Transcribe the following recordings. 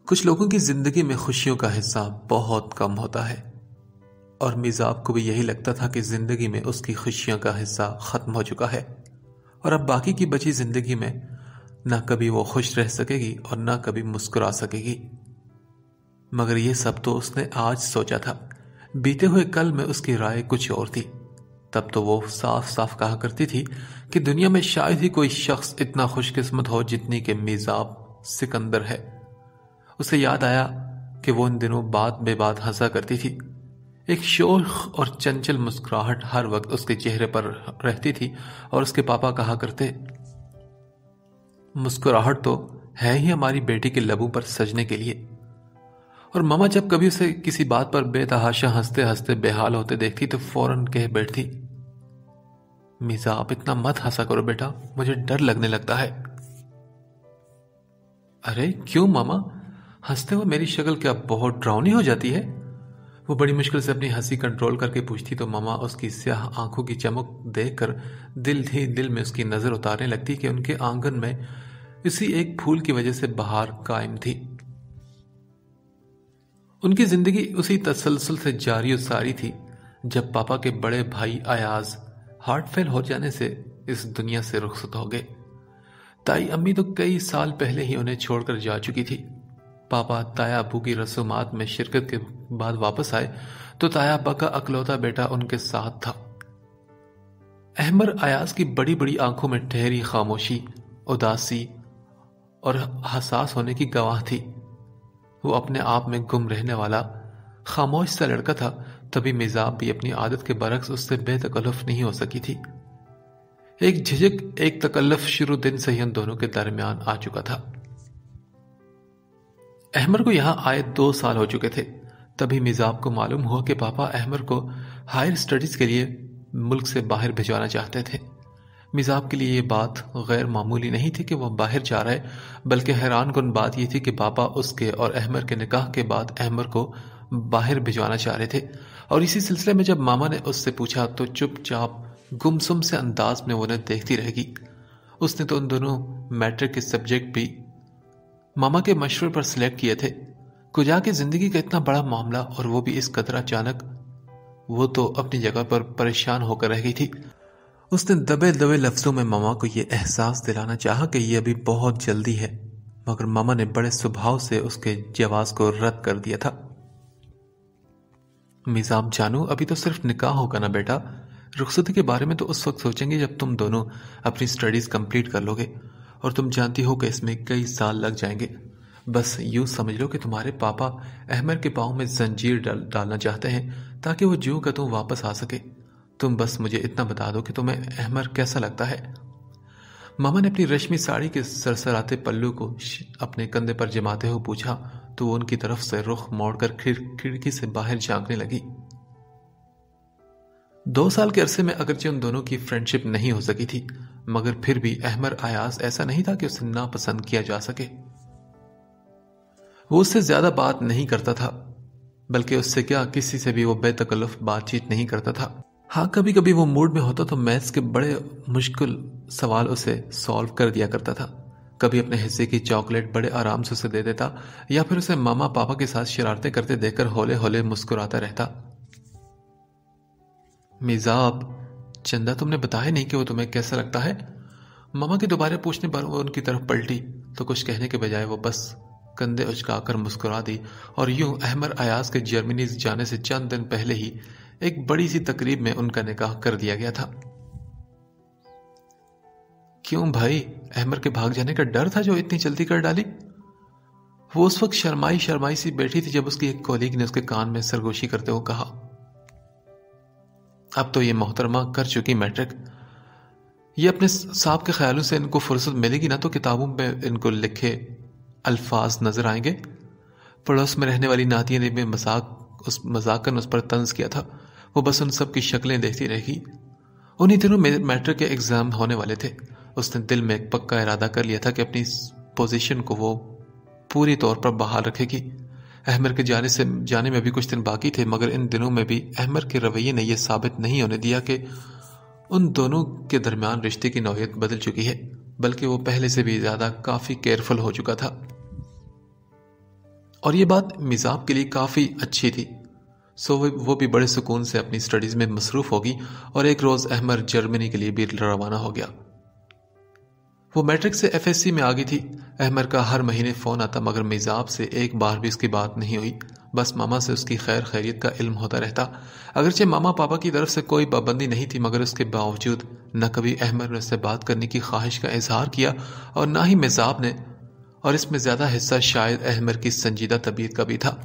کچھ لوگوں کی زندگی میں خوشیوں کا حصہ بہت کم ہوتا ہے، اور میزاب کو بھی یہی لگتا تھا کہ زندگی میں اس کی خوشیوں کا حصہ ختم ہو چکا ہے، اور اب باقی کی بچی زندگی میں نہ کبھی وہ خوش رہ سکے گی اور نہ کبھی مسکرا سکے گی۔ مگر یہ سب تو اس نے آج سوچا تھا، بیتے ہوئے کل میں اس کی رائے کچھ اور تھی۔ تب تو وہ صاف صاف کہا کرتی تھی کہ دنیا میں شاید ہی کوئی شخص اتنا خوش قسمت ہو جتنی کہ میزاب سکندر ہے۔ اسے یاد آیا کہ وہ ان دنوں بات بے بات ہنسا کرتی تھی، ایک شوخ اور چنچل مسکراہٹ ہر وقت اس کے چہرے پر رہتی تھی، اور اس کے پاپا کہا کرتے، مسکراہٹ تو ہے ہی ہماری بیٹی کے لبوں پر سجنے کے لیے۔ اور ماما جب کبھی اسے کسی بات پر بے تحاشا ہنستے ہنستے بے حال ہوتے دیکھتی تو فوراً کہہ بیٹھتی، میزا آپ اتنا مت ہنسا کرو بیٹا، مجھے ڈر لگنے لگتا ہے۔ ارے کیوں ماما، ہنستے ہوئے میری شکل کیا بہت ڈراؤنی ہو جاتی ہے؟ وہ بڑی مشکل سے اپنی ہنسی کنٹرول کر کے پوچھتی تو ماما اس کی سیاہ آنکھوں کی چمک دیکھ کر دل ہی دل میں اس کی نظر اتارنے لگتی کہ ان کے آنگن میں اسی ایک پھول کی وجہ سے بہار قائم تھی۔ ان کی زندگی اسی تسلسل سے جاری و ساری تھی جب پاپا کے بڑے بھائی ایاز ہارٹ فیل ہو جانے سے اس دنیا سے رخصت ہو گئے۔ تائی امی تو کئی سال پہلے ہی انہیں چھوڑ کر جا چکی تھی۔ پاپا تایا ابو کی رسومات میں شرکت کے بعد واپس آئے تو تایا ابا کا اکلوتا بیٹا ان کے ساتھ تھا۔ احمر ایاز کی بڑی بڑی آنکھوں میں ٹھہری خاموشی، اداسی اور حساس ہونے کی گواہ تھی۔ وہ اپنے آپ میں گم رہنے والا خاموش سا لڑکا تھا، تبھی میزاب بھی اپنی عادت کے برعکس اس سے بے تکلف نہیں ہو سکی تھی۔ ایک جھجک، ایک تکلف شروع دن سے ہی ان دونوں کے درمیان آ چکا تھا۔ احمر کو یہاں آئے 2 سال ہو چکے تھے، تبھی میزاب کو معلوم ہوا کہ پاپا احمر کو ہائر سٹڈیز کے لیے ملک سے باہر بھجوانا چاہتے تھے۔ میزاب کے لیے یہ بات غیر معمولی نہیں تھی کہ وہ باہر جا رہا ہے، بلکہ حیران کن بات یہ تھی کہ پاپا اس کے اور احمر کے نکاح کے بعد احمر کو باہر بھجوانا چاہ رہے تھے۔ اور اسی سلسلے میں جب ماما نے اس سے پوچھا تو چپ چاپ گمسم سے انداز میں وہ انہیں دیکھتی رہ گئی۔ اس نے تو ان دونوں میٹرک کے سبجیکٹ بھی ماما کے مشورے پر سلیکٹ کیے تھے۔ کجا کی زندگی کا اتنا بڑا معاملہ اور وہ بھی اس قدر اچانک۔ وہ تو اپنی جگہ پر پریشان ہو کر رہ گئی تھی۔ اس نے دبے دبے لفظوں میں ماما کو یہ احساس دلانا چاہا کہ یہ ابھی بہت جلدی ہے، مگر ماما نے بڑے سبھاؤ سے اس کے جواز کو رد کر دیا تھا۔ میزاب جانو، ابھی تو صرف نکاح ہوگا نا بیٹا، رخصتی کے بارے میں تو اس وقت سوچیں گے جب تم دونوں اپنی سٹڈیز کمپلیٹ کر لو گے، اور تم جانتی ہو کہ اس میں کئی سال لگ جائیں گے۔ بس یوں سمجھ لو کہ تمہارے پاپا احمر کے پاؤں میں زنجیر ڈالنا چاہتے ہیں تاکہ وہ جوں کا توں واپس آ سکے۔ تم بس مجھے اتنا بتا دو کہ تمہیں احمر کیسا لگتا ہے۔ ماما نے اپنی ریشمی ساڑی کے سرسراتے پلو کو اپنے کندھے پر جماتے ہوئے پوچھا تو وہ ان کی طرف سے رخ موڑ کر کھڑکی سے باہر جھانکنے لگی۔ 2 سال کے عرصے میں اگرچہ ان دونوں کی فرینڈ شپ نہیں ہو سکی تھی، مگر پھر بھی احمر ایاز ایسا نہیں تھا کہ اسے ناپسند کیا جا سکے۔ وہ اس سے زیادہ بات نہیں کرتا تھا، بلکہ اس سے کیا کسی سے بھی وہ بے تکلف بات چیت نہیں کرتا تھا۔ ہاں کبھی کبھی وہ موڈ میں ہوتا تو میتھس کے بڑے مشکل سوال اسے سالو کر دیا کرتا تھا، کبھی اپنے حصے کی چاکلیٹ بڑے آرام سے اسے دے دیتا، یا پھر اسے ماما پاپا کے ساتھ شرارتیں کرتے دیکھ کر ہولے ہولے مسکراتا رہتا۔ میزاب، چندہ تم نے بتایا نہیں کہ وہ تمہیں کیسا لگتا ہے؟ ماما کے دوبارہ پوچھنے پر وہ ان کی طرف پلٹی تو کچھ کہنے کے بجائے وہ بس کندھے اچکا کر مسکرا دی، اور یوں احمر ایاز کے جرمنی جانے سے چند دن پہلے ہی ایک بڑی سی تقریب میں ان کا نکاح کر دیا گیا تھا۔ کیوں بھائی، احمر کے بھاگ جانے کا ڈر تھا جو اتنی جلدی کر ڈالی؟ وہ اس وقت شرمائی سی بیٹھی تھی جب اس کی ایک کولیگ نے اس کے کان میں سرگوشی کرتے ہوئے کہا، اب تو یہ محترمہ کر چکی میٹرک، یہ اپنے صاحب کے خیالوں سے ان کو فرصت ملے گی نا تو کتابوں میں ان کو لکھے الفاظ نظر آئیں گے۔ پڑوس میں رہنے والی ناتیہ نے بھی مذاقاً اس پر طنز کیا تھا۔ وہ بس ان سب کی شکلیں دیکھتی رہ گئی۔ انہی دنوں میٹرک کے ایگزام ہونے والے تھے۔ اس نے دل میں ایک پکا ارادہ کر لیا تھا کہ اپنی پوزیشن کو وہ پوری طور پر بحال رکھے گی۔ احمر کے جانے میں بھی کچھ دن باقی تھے، مگر ان دنوں میں بھی احمر کے رویے نے یہ ثابت نہیں ہونے دیا کہ ان دونوں کے درمیان رشتے کی نوعیت بدل چکی ہے، بلکہ وہ پہلے سے بھی زیادہ کافی کیئرفل ہو چکا تھا۔ اور یہ بات مزاب کے لیے کافی اچھی تھی، سو وہ بھی بڑے سکون سے اپنی سٹڈیز میں مصروف ہوگی اور ایک روز احمر جرمنی کے لیے بھی روانہ ہو گیا۔ وہ میٹرک سے ایف ایس سی میں آ گئی تھی۔ احمر کا ہر مہینے فون آتا مگر مزاب سے ایک بار بھی اس کی بات نہیں ہوئی، بس ماما سے اس کی خیر خیریت کا علم ہوتا رہتا۔ اگرچہ ماما پاپا کی طرف سے کوئی پابندی نہیں تھی مگر اس کے باوجود نہ کبھی احمر نے اس سے بات کرنے کی خواہش کا اظہار کیا اور نہ ہی مزاب نے، اور اس میں زیادہ حصہ شاید احمر کی سنجیدہ طبیعت کا بھی تھا۔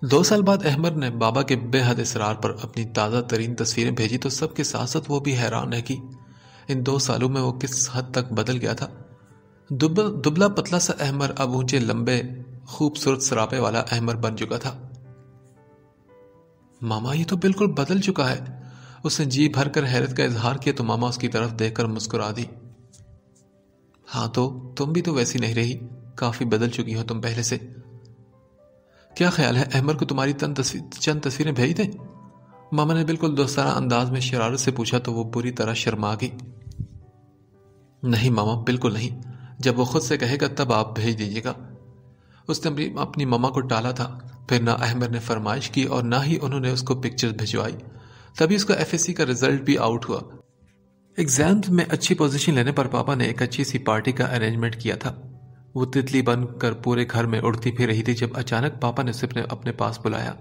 2 سال بعد احمر نے بابا کے بے حد اصرار پر اپنی تازہ ترین تصویریں بھیجی تو سب کے ساتھ ساتھ وہ بھی حیران رہ گئی۔ ان 2 سالوں میں وہ کس حد تک بدل گیا تھا۔ دبلا پتلا سا احمر اب اونچے لمبے خوبصورت سراپے والا احمر بن چکا تھا۔ ماما یہ تو بالکل بدل چکا ہے، اس نے جی بھر کر حیرت کا اظہار کیا تو ماما اس کی طرف دیکھ کر مسکرا دی۔ ہاں تو تم بھی تو ویسی نہیں رہی، کافی بدل چکی ہو تم پہلے سے۔ کیا خیال ہے احمر کو تمہاری چند تصویریں بھیج دیں؟ ماما نے بالکل دوستانہ انداز میں شرارت سے پوچھا تو وہ بری طرح شرما گئی۔ نہیں ماما، بالکل نہیں، جب وہ خود سے کہے گا تب آپ بھیج دیجیے گا۔ اس نے اپنی ماما کو ٹالا تھا، پھر نہ احمر نے فرمائش کی اور نہ ہی انہوں نے اس کو پکچر بھجوائی۔ تبھی اس کا ایف ایس سی کا رزلٹ بھی آؤٹ ہوا۔ ایگزامز میں اچھی پوزیشن لینے پر پاپا نے ایک اچھی سی پارٹی کا ارینجمنٹ کیا تھا۔ وہ تتلی بن کر پورے گھر میں اڑتی پھر رہی تھی جب اچانک پاپا نے اسے اپنے پاس بلایا۔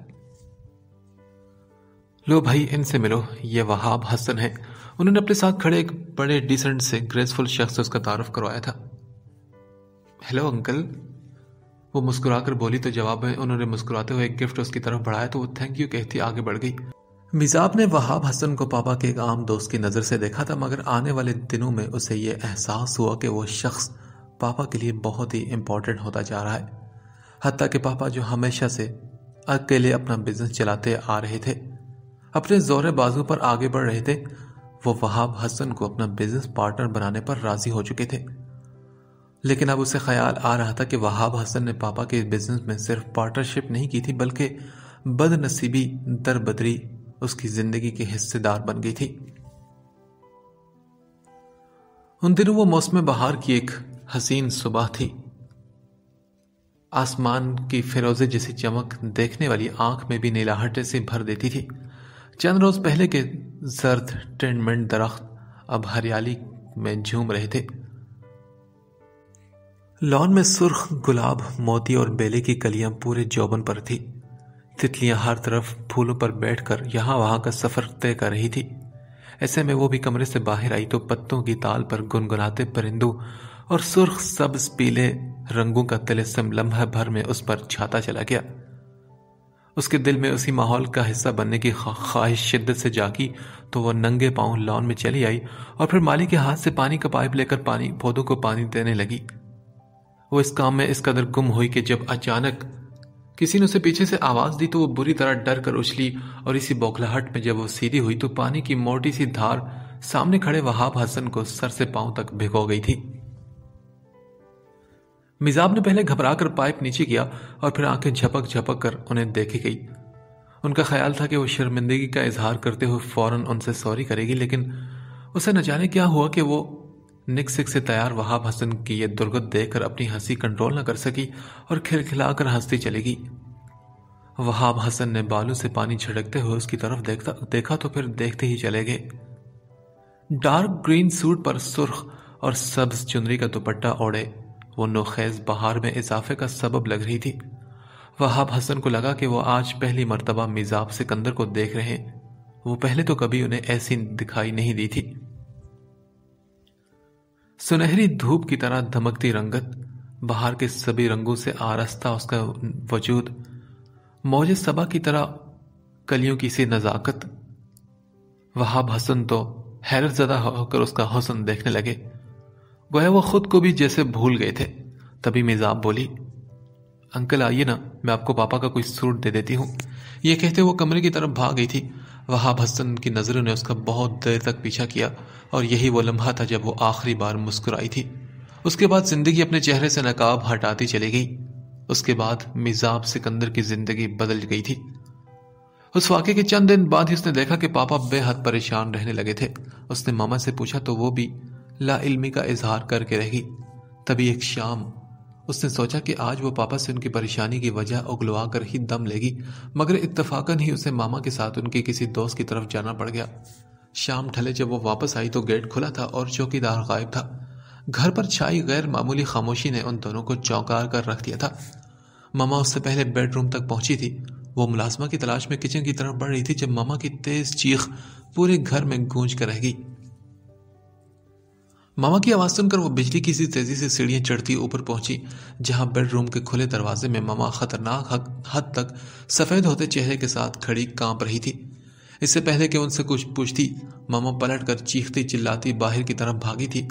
لو بھائی، ان سے ملو، یہ وہاب حسن ہے۔ انہوں نے اپنے ساتھ کھڑے ایک بڑے ڈیسنٹ سے گریسفل شخص سے اس کا تعارف کروایا تھا۔ ہیلو انکل، وہ مسکرا کر بولی تو جواب میں انہوں نے مسکراتے ہوئے ایک گفٹ اس کی طرف بڑھایا تو وہ تھینک یو کہتی آگے بڑھ گئی۔ مزاب نے وہاب حسن کو پاپا کے ایک عام دوست کی نظر سے دیکھا تھا مگر آنے والے دنوں میں اسے یہ احساس ہوا کہ وہ شخص پاپا کے لیے بہت ہی امپورٹنٹ ہوتا جا رہا ہے، حتیٰ کہ پاپا جو ہمیشہ سے اکیلے اپنا بزنس چلاتے آ رہے تھے، اپنے زور بازو پر آگے بڑھ رہے تھے، وہ وہاب حسن کو اپنا بزنس پارٹنر بنانے پر راضی ہو چکے تھے۔ لیکن اب اسے خیال آ رہا تھا کہ وہاب حسن نے پاپا کے بزنس میں صرف پارٹنرشپ نہیں کی تھی بلکہ بد نصیبی در بدری اس کی زندگی کے حصے دار بن گئی تھی۔ ان دنوں وہ موسم بہار کی ایک حسین صبح تھی۔ آسمان کی فیروزے جیسی چمک دیکھنے والی آنکھ میں بھی نیلاہٹے سے بھر دیتی تھی۔ چند روز پہلے کے زرد ٹینمنٹ درخت اب ہریالی میں جھوم رہے تھے۔ لان میں سرخ گلاب، موتی اور بیلے کی کلیاں پورے جوبن پر تھی۔ تتلیاں ہر طرف پھولوں پر بیٹھ کر یہاں وہاں کا سفر طے کر رہی تھی۔ ایسے میں وہ بھی کمرے سے باہر آئی تو پتوں کی تال پر گنگناتے پرندوں اور سرخ سبز پیلے رنگوں کا طلسم لمحہ بھر میں اس پر چھاتا چلا گیا۔ اس کے دل میں اسی ماحول کا حصہ بننے کی خواہش شدت سے جاگی تو وہ ننگے پاؤں لان میں چلی آئی اور پھر مالی کے ہاتھ سے پانی کا پائپ لے کر پودوں کو پانی دینے لگی۔ وہ اس کام میں اس قدر گم ہوئی کہ جب اچانک کسی نے اسے پیچھے سے آواز دی تو وہ بری طرح ڈر کر اچھلی اور اسی بوکھلاہٹ میں جب وہ سیدھی ہوئی تو پانی کی موٹی سی دھار سامنے کھڑے وہاب حسن کو سر سے پاؤں تک بھگو گئی تھی۔ مزاب نے پہلے گھبرا کر پائپ نیچے کیا اور پھر آنکھیں جھپک جھپک کر انہیں دیکھی گئی۔ ان کا خیال تھا کہ وہ شرمندگی کا اظہار کرتے ہوئے فوراً ان سے سوری کرے گی، لیکن اسے نہ جانے کیا ہوا کہ وہ نک سک سے تیار وہاب حسن کی یہ درگت دیکھ کر اپنی ہنسی کنٹرول نہ کر سکی اور کھلکھلا کر ہنستی چلے گی۔ وہاب حسن نے بالوں سے پانی چھڑکتے ہوئے اس کی طرف دیکھا تو پھر دیکھتے ہی چلے گئے۔ ڈارک گرین سوٹ پر سرخ اور سبز چنری کا دوپٹہ اوڑے وہ نوخیز بہار میں اضافے کا سبب لگ رہی تھی۔ وہاب حسن کو لگا کہ وہ آج پہلی مرتبہ مزاب سکندر کو دیکھ رہے ہیں، وہ پہلے تو کبھی انہیں ایسی دکھائی نہیں دی تھی۔ سنہری دھوپ کی طرح دھمکتی رنگت، بہار کے سبھی رنگوں سے آراستہ اس کا وجود، موج صبا کی طرح کلیوں کی سی نزاکت۔ وہاب حسن تو حیرت زدہ ہو کر اس کا حسن دیکھنے لگے، گویا وہ خود کو بھی جیسے بھول گئے تھے۔ تبھی مزاب بولی، انکل آئیے نا، میں آپ کو پاپا کا کوئی سوٹ دے دیتی ہوں۔ یہ کہتے وہ کمرے کی طرف بھاگ گئی تھی۔ وہاب حسن کی نظروں نے اس کا بہت دیر تک پیچھا کیا اور یہی وہ لمحہ تھا جب وہ آخری بار مسکرائی تھی۔ اس کے بعد زندگی اپنے چہرے سے نقاب ہٹاتی چلی گئی۔ اس کے بعد مزاب سکندر کی زندگی بدل گئی تھی۔ اس واقعے کے چند دن بعد ہی اس نے دیکھا کہ پاپا بے حد پریشان رہنے لگے تھے۔ اس نے ماما سے پوچھا تو وہ بھی لا علمی کا اظہار کر کے رہ گئی۔ تبھی ایک شام اس نے سوچا کہ آج وہ پاپا سے ان کی پریشانی کی وجہ اگلوا کر ہی دم لے گی، مگر اتفاقاً ہی اسے ماما کے ساتھ ان کے کسی دوست کی طرف جانا پڑ گیا۔ شام ڈھلے جب وہ واپس آئی تو گیٹ کھلا تھا اور چوکیدار غائب تھا۔ گھر پر چھائی غیر معمولی خاموشی نے ان دونوں کو چونکا کر رکھ دیا تھا۔ ماما اس سے پہلے بیڈ روم تک پہنچی تھی۔ وہ ملازمہ کی تلاش میں کچن کی طرف بڑھ رہی تھی جب ماما کی تیز چیخ پورے گھر میں گونج کر رہ گئی۔ ماما کی آواز سن کر وہ بجلی کی سی تیزی سے سیڑھیاں چڑھتی اوپر پہنچی، جہاں بیڈ روم کے کھلے دروازے میں ماما خطرناک حد تک سفید ہوتے چہرے کے ساتھ کھڑی کانپ رہی تھی۔ اس سے پہلے کہ ان سے کچھ پوچھتی، ماما پلٹ کر چیختی چلاتی باہر کی طرف بھاگی تھی۔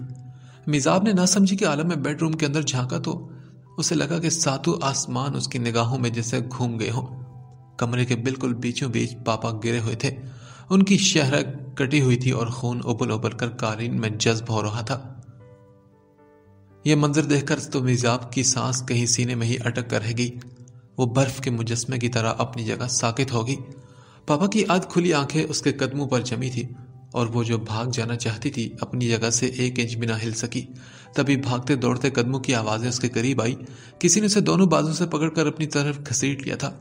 میزاب نے نہ سمجھی کے عالم میں بیڈ روم کے اندر جھانکا تو اسے لگا کہ ساتوں آسمان اس کی نگاہوں میں جیسے گھوم گئے ہوں۔ کمرے کے بالکل بیچوں بیچ پاپا گرے ہوئے تھے۔ ان کی شہرہ کٹی ہوئی تھی اور خون ابل ابل کر قالین میں جذب ہو رہا تھا۔ یہ منظر دیکھ کر تو میزاب کی سانس کہیں سینے میں ہی اٹک کر رہ گئی۔ وہ برف کے مجسمے کی طرح اپنی جگہ ساکت ہوگی۔ پاپا کی آدھ کھلی آنکھیں اس کے قدموں پر جمی تھی اور وہ جو بھاگ جانا چاہتی تھی اپنی جگہ سے 1 انچ بھی نہ ہل سکی۔ تبھی بھاگتے دوڑتے قدموں کی آوازیں اس کے قریب آئی۔ کسی نے اسے دونوں بازو سے پکڑ کر اپنی طرف گھسیٹ لیا تھا۔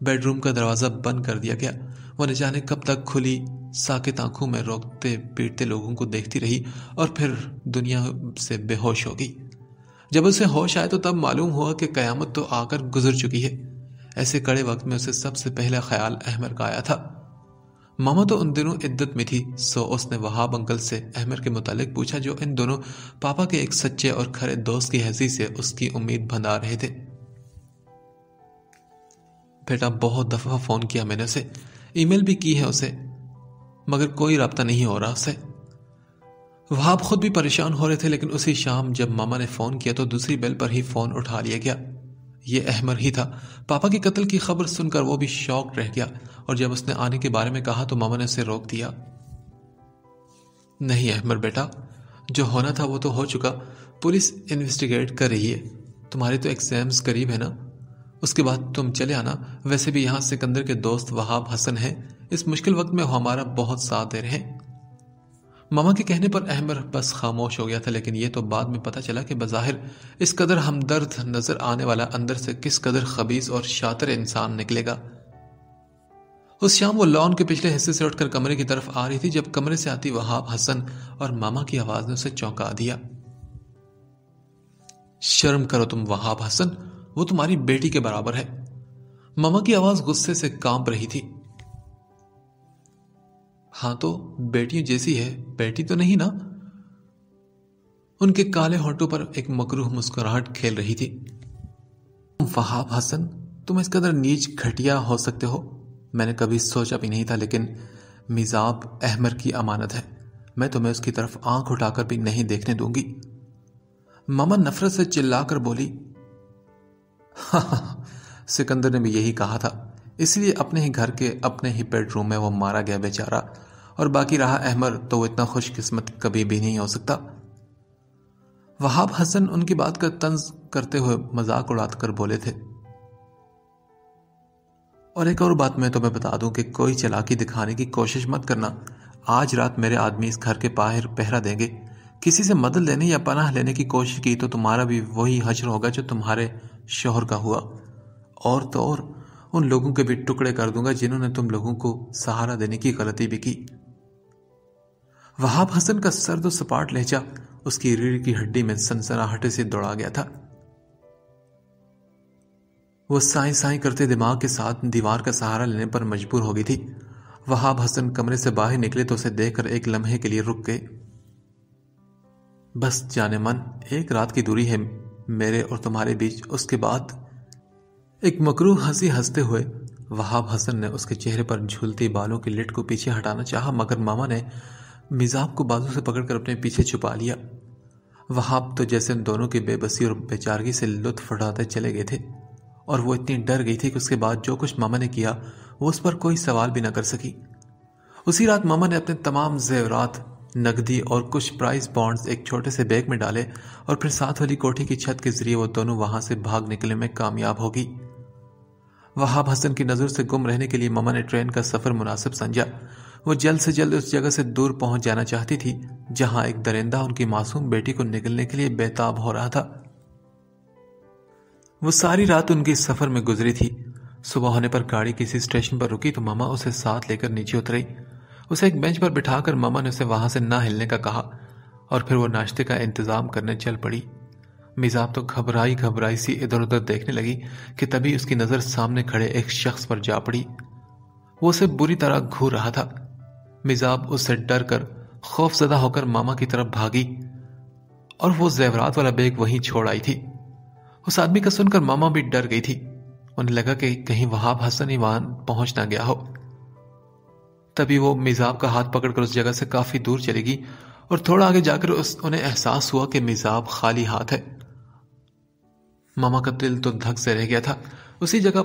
بیڈ روم کا دروازہ بند کر دیا گیا۔ وہ نہ جانے کب تک کھلی ساکت آنکھوں میں روکتے پیٹتے لوگوں کو دیکھتی رہی اور پھر دنیا سے بے ہوش ہو گئی۔ جب اسے ہوش آئے تو تب معلوم ہوا کہ قیامت تو آ کر گزر چکی ہے۔ ایسے کڑے وقت میں اسے سب سے پہلا خیال احمر کا آیا تھا۔ ماما تو ان دنوں عدت میں تھی، سو اس نے وہاب انکل سے احمر کے متعلق پوچھا جو ان دونوں پاپا کے ایک سچے اور کھرے دوست کی حیثیت سے اس کی امید بندھا رہے تھے۔ بیٹا بہت دفعہ فون کیا میں نے اسے، ای میل بھی کی ہے اسے، مگر کوئی رابطہ نہیں ہو رہا اس سے۔ وہاب خود بھی پریشان ہو رہے تھے، لیکن اسی شام جب ماما نے فون کیا تو دوسری بیل پر ہی فون اٹھا لیا گیا۔ یہ احمر ہی تھا۔ پاپا کے قتل کی خبر سن کر وہ بھی شاک رہ گیا اور جب اس نے آنے کے بارے میں کہا تو ماما نے اسے روک دیا۔ نہیں احمر بیٹا، جو ہونا تھا وہ تو ہو چکا، پولیس انویسٹیگیٹ کر رہی ہے، تمہارے تو ایگزامز قریب ہے نا، اس کے بعد تم چلے آنا۔ ویسے بھی یہاں سکندر کے دوست وہاب حسن ہیں، اس مشکل وقت میں وہ ہمارا بہت ساتھ دے رہے ہیں۔ ماما کے کہنے پر احمر بس خاموش ہو گیا تھا، لیکن یہ تو بعد میں پتہ چلا کہ بظاہر اس قدر ہمدرد نظر آنے والا اندر سے کس قدر خبیث اور شاطر انسان نکلے گا۔ اس شام وہ لان کے پچھلے حصے سے اٹھ کر کمرے کی طرف آ رہی تھی جب کمرے سے آتی وہاب حسن اور ماما کی آواز نے اسے چونکا دیا۔ شرم کرو تم وہاب حسن، وہ تمہاری بیٹی کے برابر ہے۔ ماما کی آواز غصے سے کانپ رہی تھی۔ ہاں تو بیٹیوں جیسی ہے، بیٹی تو نہیں نا؟ ان کے کالے ہونٹوں پر ایک مکروہ مسکراہٹ کھیل رہی تھی۔ وہاب حسن، تم اس قدر نیچ گھٹیا ہو سکتے ہو، میں نے کبھی سوچا بھی نہیں تھا، لیکن میزاب احمر کی امانت ہے، میں تمہیں اس کی طرف آنکھ اٹھا کر بھی نہیں دیکھنے دوں گی۔ ماما نفرت سے چلا کر بولی، سکندر نے بھی یہی کہا تھا، اس لیے اپنے ہی گھر کے اپنے ہی بیڈ روم میں وہ مارا گیا بیچارہ، اور باقی رہا احمر تو وہ اتنا خوش قسمت کبھی بھی نہیں ہو سکتا۔ وہاب حسن ان کی بات کا طنز کرتے ہوئے مذاق اڑاتے کر بولے تھے، اور ایک اور بات میں تمہیں بتا دوں کہ کوئی چلاکی دکھانے کی کوشش مت کرنا، آج رات میرے آدمی اس گھر کے باہر پہرا دیں گے، کسی سے مدد لینے یا پناہ لینے کی کوشش کی تو تمہارا بھی وہی حشر ہوگا جو تمہارے شوہر کا ہوا، اور تو اور ان لوگوں کے بھی ٹکڑے کر دوں گا جنہوں نے تم لوگوں کو سہارا دینے کی غلطی بھی کی۔ وہاب حسن کا سرد و سپاٹ لہجہ اس کی ریڑھ کی ہڈی میں سنسناہٹ سے دوڑا گیا تھا۔ وہ سائیں سائیں کرتے دماغ کے ساتھ دیوار کا سہارا لینے پر مجبور ہو گئی تھی۔ وہاب حسن کمرے سے باہر نکلے تو اسے دیکھ کر ایک لمحے کے لیے رک گئے۔ بس جانے من، ایک رات کی دوری ہے میرے اور تمہارے بیچ، اس کے بعد ایک مکروہ ہنسی ہنستے ہوئے وہاب حسن نے اس کے چہرے پر جھولتی بالوں کی لٹ کو پیچھے ہٹانا چاہا، مگر ماما نے میزاب کو بازو سے پکڑ کر اپنے پیچھے چھپا لیا۔ وہاب تو جیسے ان دونوں کی بے بسی اور بے چارگی سے لطف اٹھاتے چلے گئے تھے، اور وہ اتنی ڈر گئی تھی کہ اس کے بعد جو کچھ ماما نے کیا وہ اس پر کوئی سوال بھی نہ کر سکی۔ اسی رات ماما نے اپنے تمام زیورات، نقدی اور کچھ پرائز بانڈز ایک چھوٹے سے بیگ میں ڈالے اور پھر ساتھ والی کوٹھی کی چھت کے ذریعے وہ دونوں وہاں سے بھاگ نکلنے میں کامیاب ہو گئی۔ وہاب حسن کی نظر سے گم رہنے کے لیے ماما نے ٹرین کا سفر مناسب سمجھا۔ وہ جلد سے جلد اس جگہ سے دور پہنچ جانا چاہتی تھی جہاں ایک درندہ ان کی معصوم بیٹی کو نگلنے کے لیے بے تاب ہو رہا تھا۔ وہ ساری رات ان کی سفر میں گزری تھی۔ صبح ہونے پر گاڑی کسی اسٹیشن پر رکی تو ماما اسے ساتھ لے کر نیچے اتری۔ اسے ایک بینچ پر بٹھا کر ماما نے اسے وہاں سے نہ ہلنے کا کہا اور پھر وہ ناشتے کا انتظام کرنے چل پڑی۔ میزاب تو گھبرائی سی ادھر ادھر دیکھنے لگی کہ تبھی اس کی نظر سامنے کھڑے ایک شخص پر جا پڑی۔ وہ اسے بری طرح گھور رہا تھا۔ میزاب اس سے ڈر کر خوف زدہ ہو کر ماما کی طرف بھاگی اور وہ زیورات والا بیگ وہیں چھوڑ آئی تھی۔ اس آدمی کا سن کر ماما بھی ڈر گئی تھی۔ انہیں لگا کہ کہیں وہاب حسن ایوان پہنچ نہ گیا ہو۔ تبھی وہ میزاب کا ہاتھ پکڑ کر اس جگہ سے کافی دور چلے گی اور تھوڑا آگے جا کر انہیں احساس ہوا کہ میزاب خالی ہاتھ ہے۔ ماما کا دل تو دھک سے رہ گیا تھا۔ اسی جگہ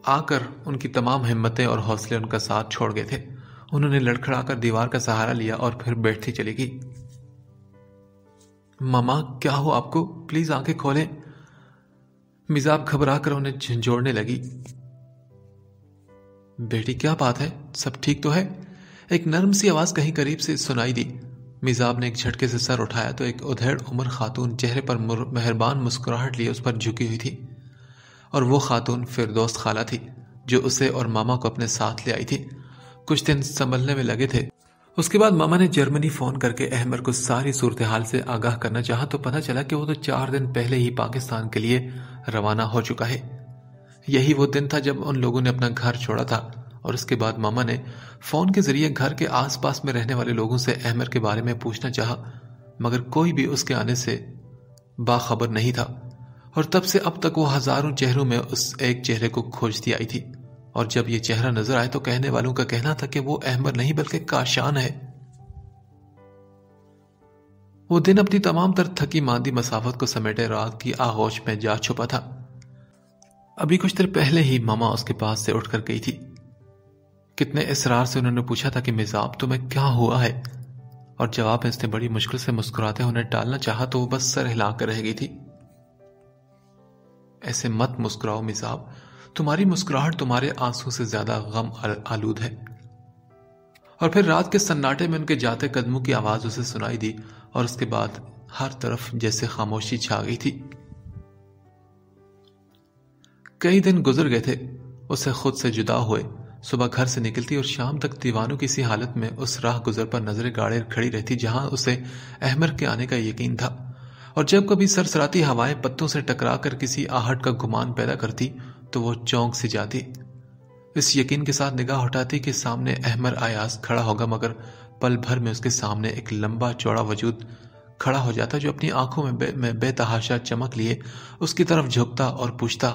آ کر ان کی تمام ہمتیں اور حوصلے ان کا ساتھ چھوڑ گئے تھے۔ انہوں نے لڑکھڑا کر دیوار کا سہارا لیا اور پھر بیٹھتی چلی گئی۔ ماما کیا ہو آپ کو؟ پلیز آنکھیں کھولیں۔ میزاب گھبرا کر انہیں جھنجھوڑنے لگی۔ بیٹی کیا بات ہے؟ سب ٹھیک تو ہے؟ ایک نرم سی آواز کہیں قریب سے سنائی دی۔ میزاب نے ایک جھٹکے سے سر اٹھایا تو ایک ادھیڑ عمر خاتون چہرے پر مہربان مسکراہٹ لیے اس پر جھکی ہوئی تھی، اور وہ خاتون فردوس خالہ تھی جو اسے اور ماما کو اپنے ساتھ لے آئی تھی۔ کچھ دن سنبھلنے میں لگے تھے۔ اس کے بعد ماما نے جرمنی فون کر کے احمر کو ساری صورتحال سے آگاہ کرنا چاہا تو پتہ چلا کہ وہ تو 4 دن پہلے ہی پاکستان کے لیے روانہ ہو چکا ہے۔ یہی وہ دن تھا جب ان لوگوں نے اپنا گھر چھوڑا تھا، اور اس کے بعد ماما نے فون کے ذریعے گھر کے آس پاس میں رہنے والے لوگوں سے احمر کے بارے میں پوچھنا چاہا، مگر کوئی بھی اس کے آنے سے باخبر نہیں تھا، اور تب سے اب تک وہ ہزاروں چہروں میں اس ایک چہرے کو کھوجتی آئی تھی، اور جب یہ چہرہ نظر آئے تو کہنے والوں کا کہنا تھا کہ وہ احمر نہیں بلکہ کاشان ہے۔ وہ دن اپنی تمام تر تھکی ماندی مسافت کو سمیٹے رات کی آغوش میں جا چھپا تھا۔ ابھی کچھ دیر پہلے ہی ماما اس کے پاس سے اٹھ کر گئی تھی۔ کتنے اصرار سے انہوں نے پوچھا تھا کہ میزاب تمہیں کیا ہوا ہے، اور جواب میں اس نے بڑی مشکل سے مسکراتے انہیں ٹالنا چاہا تو وہ بس سر ہلا کر رہ گئی تھی۔ ایسے مت مسکراؤ میزاب، تمہاری مسکراہٹ تمہارے آنسو سے زیادہ غم آلود ہے۔ اور پھر رات کے سناٹے میں ان کے جاتے قدموں کی آواز اسے سنائی دی، اور اس کے بعد ہر طرف جیسے خاموشی چھا گئی تھی۔ کئی دن گزر گئے تھے اسے خود سے جدا ہوئے۔ صبح گھر سے نکلتی اور شام تک دیوانوں کی سی حالت میں اس راہ گزر پر نظریں گاڑے کھڑی رہتی جہاں اسے احمر کے آنے کا یقین تھا، اور جب کبھی سرسراتی ہوائیں پتوں سے ٹکرا کر کسی آہٹ کا گمان پیدا کرتی تو وہ چونک سی جاتی، اس یقین کے ساتھ نگاہ اٹھاتی کہ سامنے احمر ایاز کھڑا ہوگا، مگر پل بھر میں اس کے سامنے ایک لمبا چوڑا وجود کھڑا ہو جاتا جو اپنی آنکھوں میں بے تحاشا چمک لیے اس کی طرف جھکتا اور پوچھتا،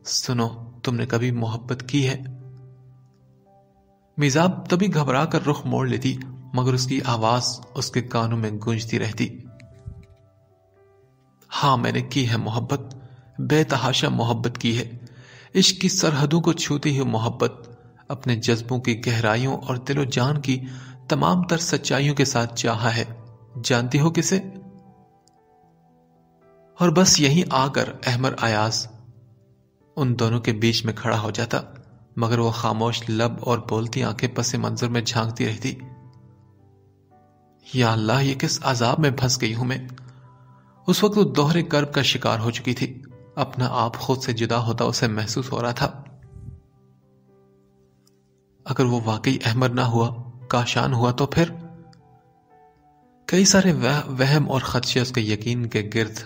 سنو تم نے کبھی محبت کی ہے؟ میزاب تبھی گھبرا کر رخ موڑ لیتی، مگر اس کی آواز اس کے کانوں میں گونجتی رہتی، ہاں میں نے کی ہے محبت، بے تحاشا محبت کی ہے، عشق کی سرحدوں کو چھوتی ہوئی محبت، اپنے جذبوں کی گہرائیوں اور دل و جان کی تمام تر سچائیوں کے ساتھ چاہا ہے۔ جانتی ہو کسے؟ اور بس یہیں آ کر احمر ایاز ان دونوں کے بیچ میں کھڑا ہو جاتا، مگر وہ خاموش لب اور بولتی آنکھیں پس منظر میں جھانکتی رہتی۔ یا اللہ، یہ کس عذاب میں پھنس گئی ہوں میں۔ اس وقت وہ دوہرے کرب کا شکار ہو چکی تھی۔ اپنا آپ خود سے جدا ہوتا اسے محسوس ہو رہا تھا۔ اگر وہ واقعی احمر نہ ہوا، کاشان ہوا، تو پھر کئی سارے وہم اور خدشے اس کے یقین کے گرد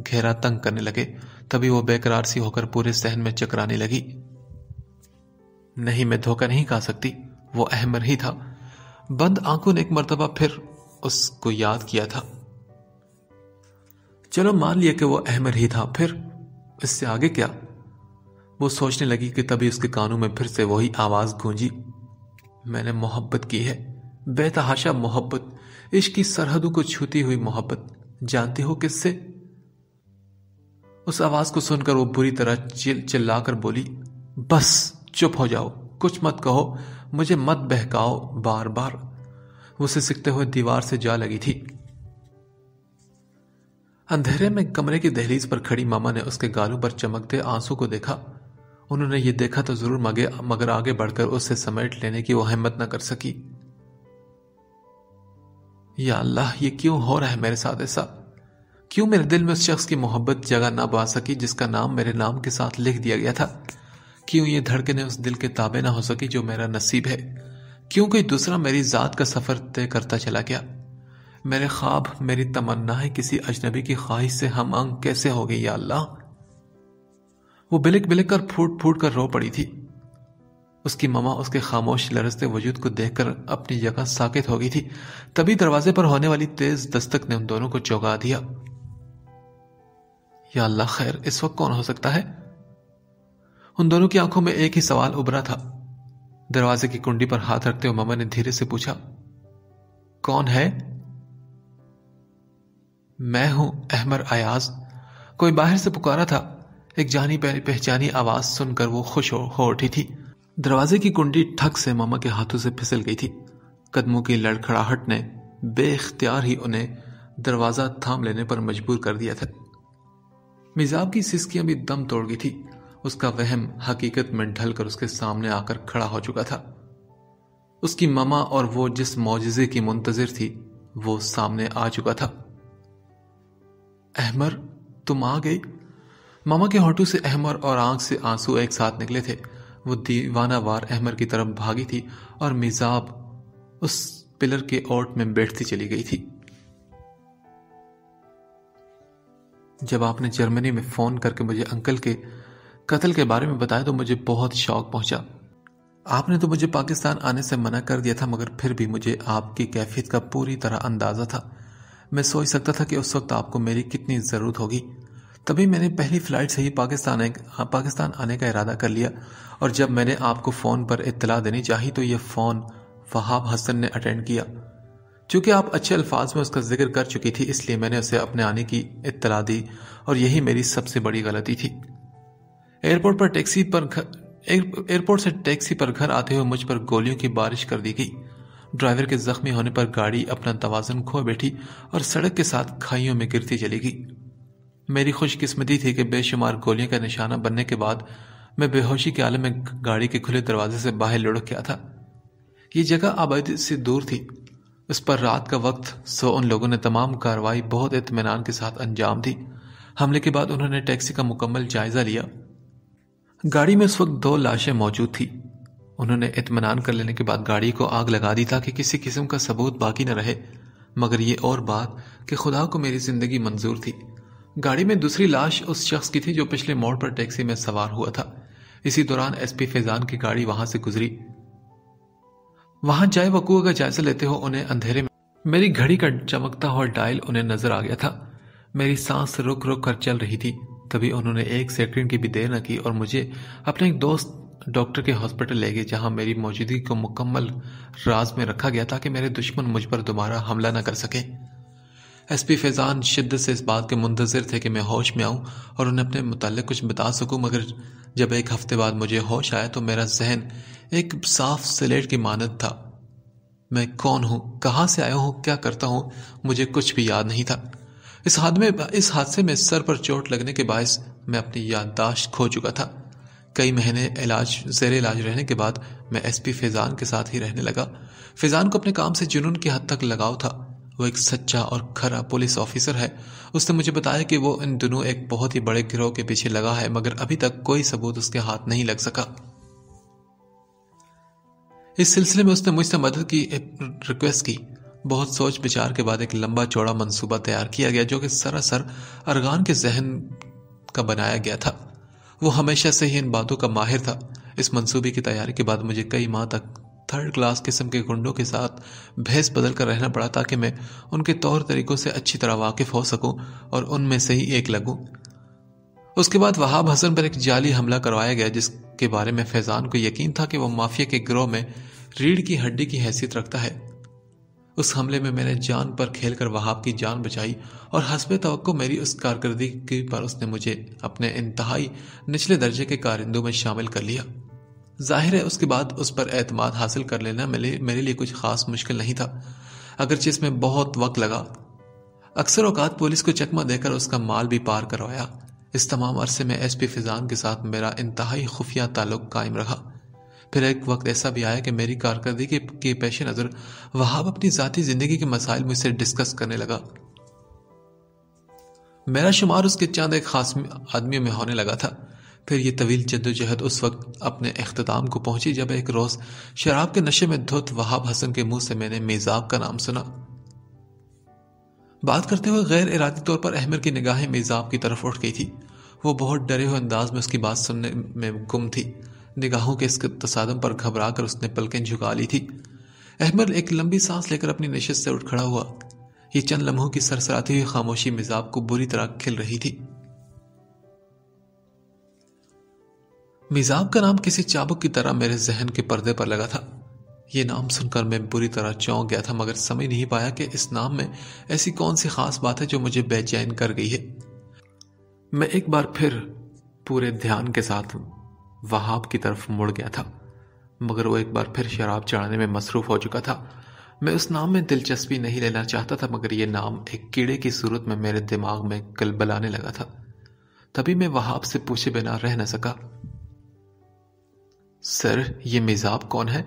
گھیرا تنگ کرنے لگے۔ تبھی وہ بے قرار سی ہو کر پورے صحن میں چکرانے لگی۔ نہیں، میں دھوکہ نہیں کھا سکتی، وہ احمر ہی تھا۔ بند آنکھوں نے ایک مرتبہ پھر اس کو یاد کیا تھا۔ چلو مان لیا کہ وہ احمر ہی تھا، پھر اس سے آگے کیا؟ وہ سوچنے لگی کہ تبھی اس کے کانوں میں پھر سے وہی آواز گونجی، میں نے محبت کی ہے، بے تحاشا محبت، عشق کی سرحدوں کو چھوتی ہوئی محبت۔ جانتی ہو کس سے؟ اس آواز کو سن کر وہ بری طرح چلا کر بولی، بس چپ ہو جاؤ، کچھ مت کہو، مجھے مت بہکاؤ بار بار۔ وہ سسکتے ہوئے دیوار سے جا لگی تھی۔ اندھیرے میں کمرے کی دہلیز پر کھڑی ماما نے اس کے گالوں پر چمکتے آنسو کو دیکھا۔ انہوں نے یہ دیکھا تو ضرور مگر آگے بڑھ کر اس سے سمیٹ لینے کی وہ ہمت نہ کر سکی۔ یا اللہ، یہ کیوں ہو رہا ہے میرے ساتھ ایسا؟ کیوں میرے دل میں اس شخص کی محبت جگہ نہ پا سکی جس کا نام میرے نام کے ساتھ لکھ دیا گیا تھا؟ کیوں یہ دھڑکنیں اس دل کے تابع نہ ہو سکی جو میرا نصیب ہے؟ کیوں کوئی دوسرا میری ذات کا سفر طے کرتا چلا گیا؟ میرے خواب، میری تمنائیں کسی اجنبی کی خواہش سے ہم آہنگ کیسے ہو گئی یا اللہ؟ وہ بلک بلک کر پھوٹ پھوٹ کر رو پڑی تھی۔ اس کی ماما اس کے خاموش لرزتے وجود کو دیکھ کر اپنی جگہ ساکت ہو گئی تھی۔ تبھی دروازے پر ہونے والی تیز دستک نے ان دونوں کو چونکا دیا۔ یا اللہ، خیر، اس وقت کون ہو سکتا ہے؟ ان دونوں کی آنکھوں میں ایک ہی سوال ابھرا تھا۔ دروازے کی کنڈی پر ہاتھ رکھتے ہوئے ماما نے دھیرے سے پوچھا، کون ہے؟ میں ہوں، احمر ایاز۔ کوئی باہر سے پکارا تھا۔ ایک جانی پہچانی آواز سن کر وہ خوش ہو اٹھی تھی۔ دروازے کی کنڈی ٹھک سے ماما کے ہاتھوں سے پھسل گئی تھی۔ قدموں کی لڑکھڑاہٹ نے بے اختیار ہی انہیں دروازہ تھام لینے پر مجبور کر دیا تھا۔ میزاب کی سسکیاں بھی دم توڑ گئی تھی۔ اس کا وہم حقیقت میں ڈھل کر اس کے سامنے آ کر کھڑا ہو چکا تھا۔ اس کی ماما اور وہ جس معجزے کی منتظر تھی وہ سامنے آ چکا تھا۔ احمر، تم آ گئی؟ ماما کے ہونٹوں سے احمر اور آنکھ سے آنسو ایک ساتھ نکلے تھے۔ وہ دیوانہ وار احمر کی طرف بھاگی تھی اور میزاب اس پلر کے اوٹ میں بیٹھتی چلی گئی تھی۔ جب آپ نے جرمنی میں فون کر کے مجھے انکل کے قتل کے بارے میں بتایا تو مجھے بہت شوق پہنچا۔ آپ نے تو مجھے پاکستان آنے سے منع کر دیا تھا، مگر پھر بھی مجھے آپ کی کیفیت کا پوری طرح اندازہ تھا۔ میں سوچ سکتا تھا کہ اس وقت آپ کو میری کتنی ضرورت ہوگی۔ تبھی میں نے پہلی فلائٹ سے ہی پاکستان آنے کا ارادہ کر لیا، اور جب میں نے آپ کو فون پر اطلاع دینی چاہی تو یہ فون وہاب حسن نے اٹینڈ کیا۔ چونکہ آپ اچھے الفاظ میں اس کا ذکر کر چکی تھی، اس لیے میں نے اسے اپنے آنے کی اطلاع دی، اور یہی میری سب سے بڑی غلطی تھی۔ ایئرپورٹ سے ٹیکسی پر گھر آتے ہوئے مجھ پر گولیوں کی بارش کر دی گئی۔ ڈرائیور کے زخمی ہونے پر گاڑی اپنا توازن کھو بیٹھی اور سڑک کے ساتھ کھائیوں میں گرتی چلی گئی۔ میری خوش قسمتی تھی کہ بے شمار گولیوں کا نشانہ بننے کے بعد میں بے ہوشی کے عالم میں گاڑی کے کھلے دروازے سے باہر لڑک گیا تھا۔ یہ جگہ آبادی سے دور تھی۔ اس پر رات کا وقت، سو ان لوگوں نے تمام کارروائی بہت اطمینان کے ساتھ انجام دی۔ حملے کے بعد انہوں نے ٹیکسی کا مکمل جائزہ لیا۔ گاڑی میں اس وقت 2 لاشیں موجود تھی۔ انہوں نے اطمینان کر لینے کے بعد گاڑی کو آگ لگا دی تاکہ کسی قسم کا ثبوت باقی نہ رہے، مگر یہ اور بات کہ خدا کو میری زندگی منظور تھی۔ گاڑی میں دوسری لاش اس شخص کی تھی جو پچھلے موڑ پر ٹیکسی میں سوار ہوا تھا۔ اسی دوران ایس پی فیضان کی گاڑی وہاں سے گزری۔ وہاں جائے وقوع کا جائزہ لیتے ہو انہیں اندھیرے میں میری گھڑی کا چمکتا ہوا ڈائل انہیں نظر آ گیا تھا۔ میری سانس رک رک کر چل رہی تھی۔ تبھی انہوں نے 1 سیکنڈ کی بھی دیر نہ کی اور مجھے اپنے ایک دوست ڈاکٹر کے ہاسپٹل لے گئے، جہاں میری موجودگی کو مکمل راز میں رکھا گیا تاکہ میرے دشمن مجھ پر دوبارہ حملہ نہ کر سکے۔ ایس پی فیضان شدت سے اس بات کے منتظر تھے کہ میں ہوش میں آؤں اور انہیں اپنے متعلق کچھ بتا سکوں، مگر جب 1 ہفتے بعد مجھے ہوش آیا تو میرا ذہن ایک صاف سلیٹ کی مانند تھا۔ میں کون ہوں، کہاں سے آیا ہوں، کیا کرتا ہوں، مجھے کچھ بھی یاد نہیں تھا۔ اس حادثے میں سر پر چوٹ لگنے کے باعث میں اپنی یادداشت کھو چکا تھا۔ کئی مہینے زیر علاج رہنے کے بعد میں ایس پی فیضان کے ساتھ ہی رہنے لگا۔ فیضان کو اپنے کام سے جنون کی حد تک لگاؤ تھا۔ وہ ایک سچا اور کھرا پولیس آفیسر ہے۔ اس نے مجھے بتایا کہ وہ ان دنوں ایک بہت ہی بڑے گروہ کے پیچھے لگا ہے، مگر ابھی تک کوئی ثبوت اس کے ہاتھ نہیں لگ سکا۔ اس سلسلے میں اس نے مجھ سے مدد کی ریکویسٹ کی۔ بہت سوچ بچار کے بعد ایک لمبا چوڑا منصوبہ تیار کیا گیا جو کہ سراسر ارغان کے ذہن کا بنایا گیا تھا۔ وہ ہمیشہ سے ہی ان باتوں کا ماہر تھا۔ اس منصوبے کی تیاری کے بعد مجھے کئی ماہ تک 3rd کلاس قسم کے گنڈوں کے ساتھ بھیس بدل کر رہنا پڑا تاکہ میں ان کے طور طریقوں سے اچھی طرح واقف ہو سکوں اور ان میں سے ہی ایک لگوں۔ اس کے بعد وہاب حسن پر ایک جعلی حملہ کروایا گیا جس کے بارے میں فیضان کو یقین تھا کہ وہ مافیا کے گروہ میں ریڑھ کی ہڈی کی حیثیت رکھتا ہے۔ اس حملے میں میں نے جان پر کھیل کر وہاب کی جان بچائی اور حسب توقع میری اس کارکردگی پر اس نے مجھے اپنے انتہائی نچلے درجے کے کارندوں میں شامل کر لیا۔ ظاہر ہے اس کے بعد اس پر اعتماد حاصل کر لینا میرے لیے کچھ خاص مشکل نہیں تھا، اگرچہ اس میں بہت وقت لگا۔ اکثر اوقات پولیس کو چکمہ دے کر اس کا مال بھی پار کروایا۔ اس تمام عرصے میں ایس پی فیضان کے ساتھ میرا انتہائی خفیہ تعلق قائم رہا۔ پھر ایک وقت ایسا بھی آیا کہ میری کارکردگی کے پیش نظر وہاب اپنی ذاتی زندگی کے مسائل مجھ سے ڈسکس کرنے لگا۔ میرا شمار اس کے چند ایک خاص آدمیوں میں ہونے لگا تھا۔ پھر یہ طویل جدوجہد اس وقت اپنے اختتام کو پہنچی جب ایک روز شراب کے نشے میں دھت وہاب حسن کے منہ سے میں نے میزاب کا نام سنا۔ بات کرتے ہوئے غیر ارادی طور پر احمر کی نگاہیں میزاب کی طرف اٹھ گئی تھی۔ وہ بہت ڈرے ہوئے انداز میں اس کی بات سننے میں گم تھی۔ نگاہوں کے اس تصادم پر گھبرا کر اس نے پلکیں جھکا لی تھی۔ احمر ایک لمبی سانس لے کر اپنی نشست سے اٹھ کھڑا ہوا۔ یہ چند لمحوں کی سرسراتی ہوئی خاموشی میزاب کو بری طرح کھل رہی تھی۔ میزاب کا نام کسی چابک کی طرح میرے ذہن کے پردے پر لگا تھا۔ یہ نام سن کر میں بری طرح چونک گیا تھا، مگر سمجھ نہیں پایا کہ اس نام میں ایسی کون سی خاص بات ہے جو مجھے بے چین کر گئی ہے۔ میں ایک بار پھر پورے دھیان کے ساتھ وہاب کی طرف مڑ گیا تھا، مگر وہ ایک بار پھر شراب چڑھانے میں مصروف ہو چکا تھا۔ میں اس نام میں دلچسپی نہیں لینا چاہتا تھا، مگر یہ نام ایک کیڑے کی صورت میں میرے دماغ میں کلبلانے لگا تھا۔ تبھی میں وہاب سے پوچھے بنا رہ نہ سکا، سر یہ میزاب کون ہے؟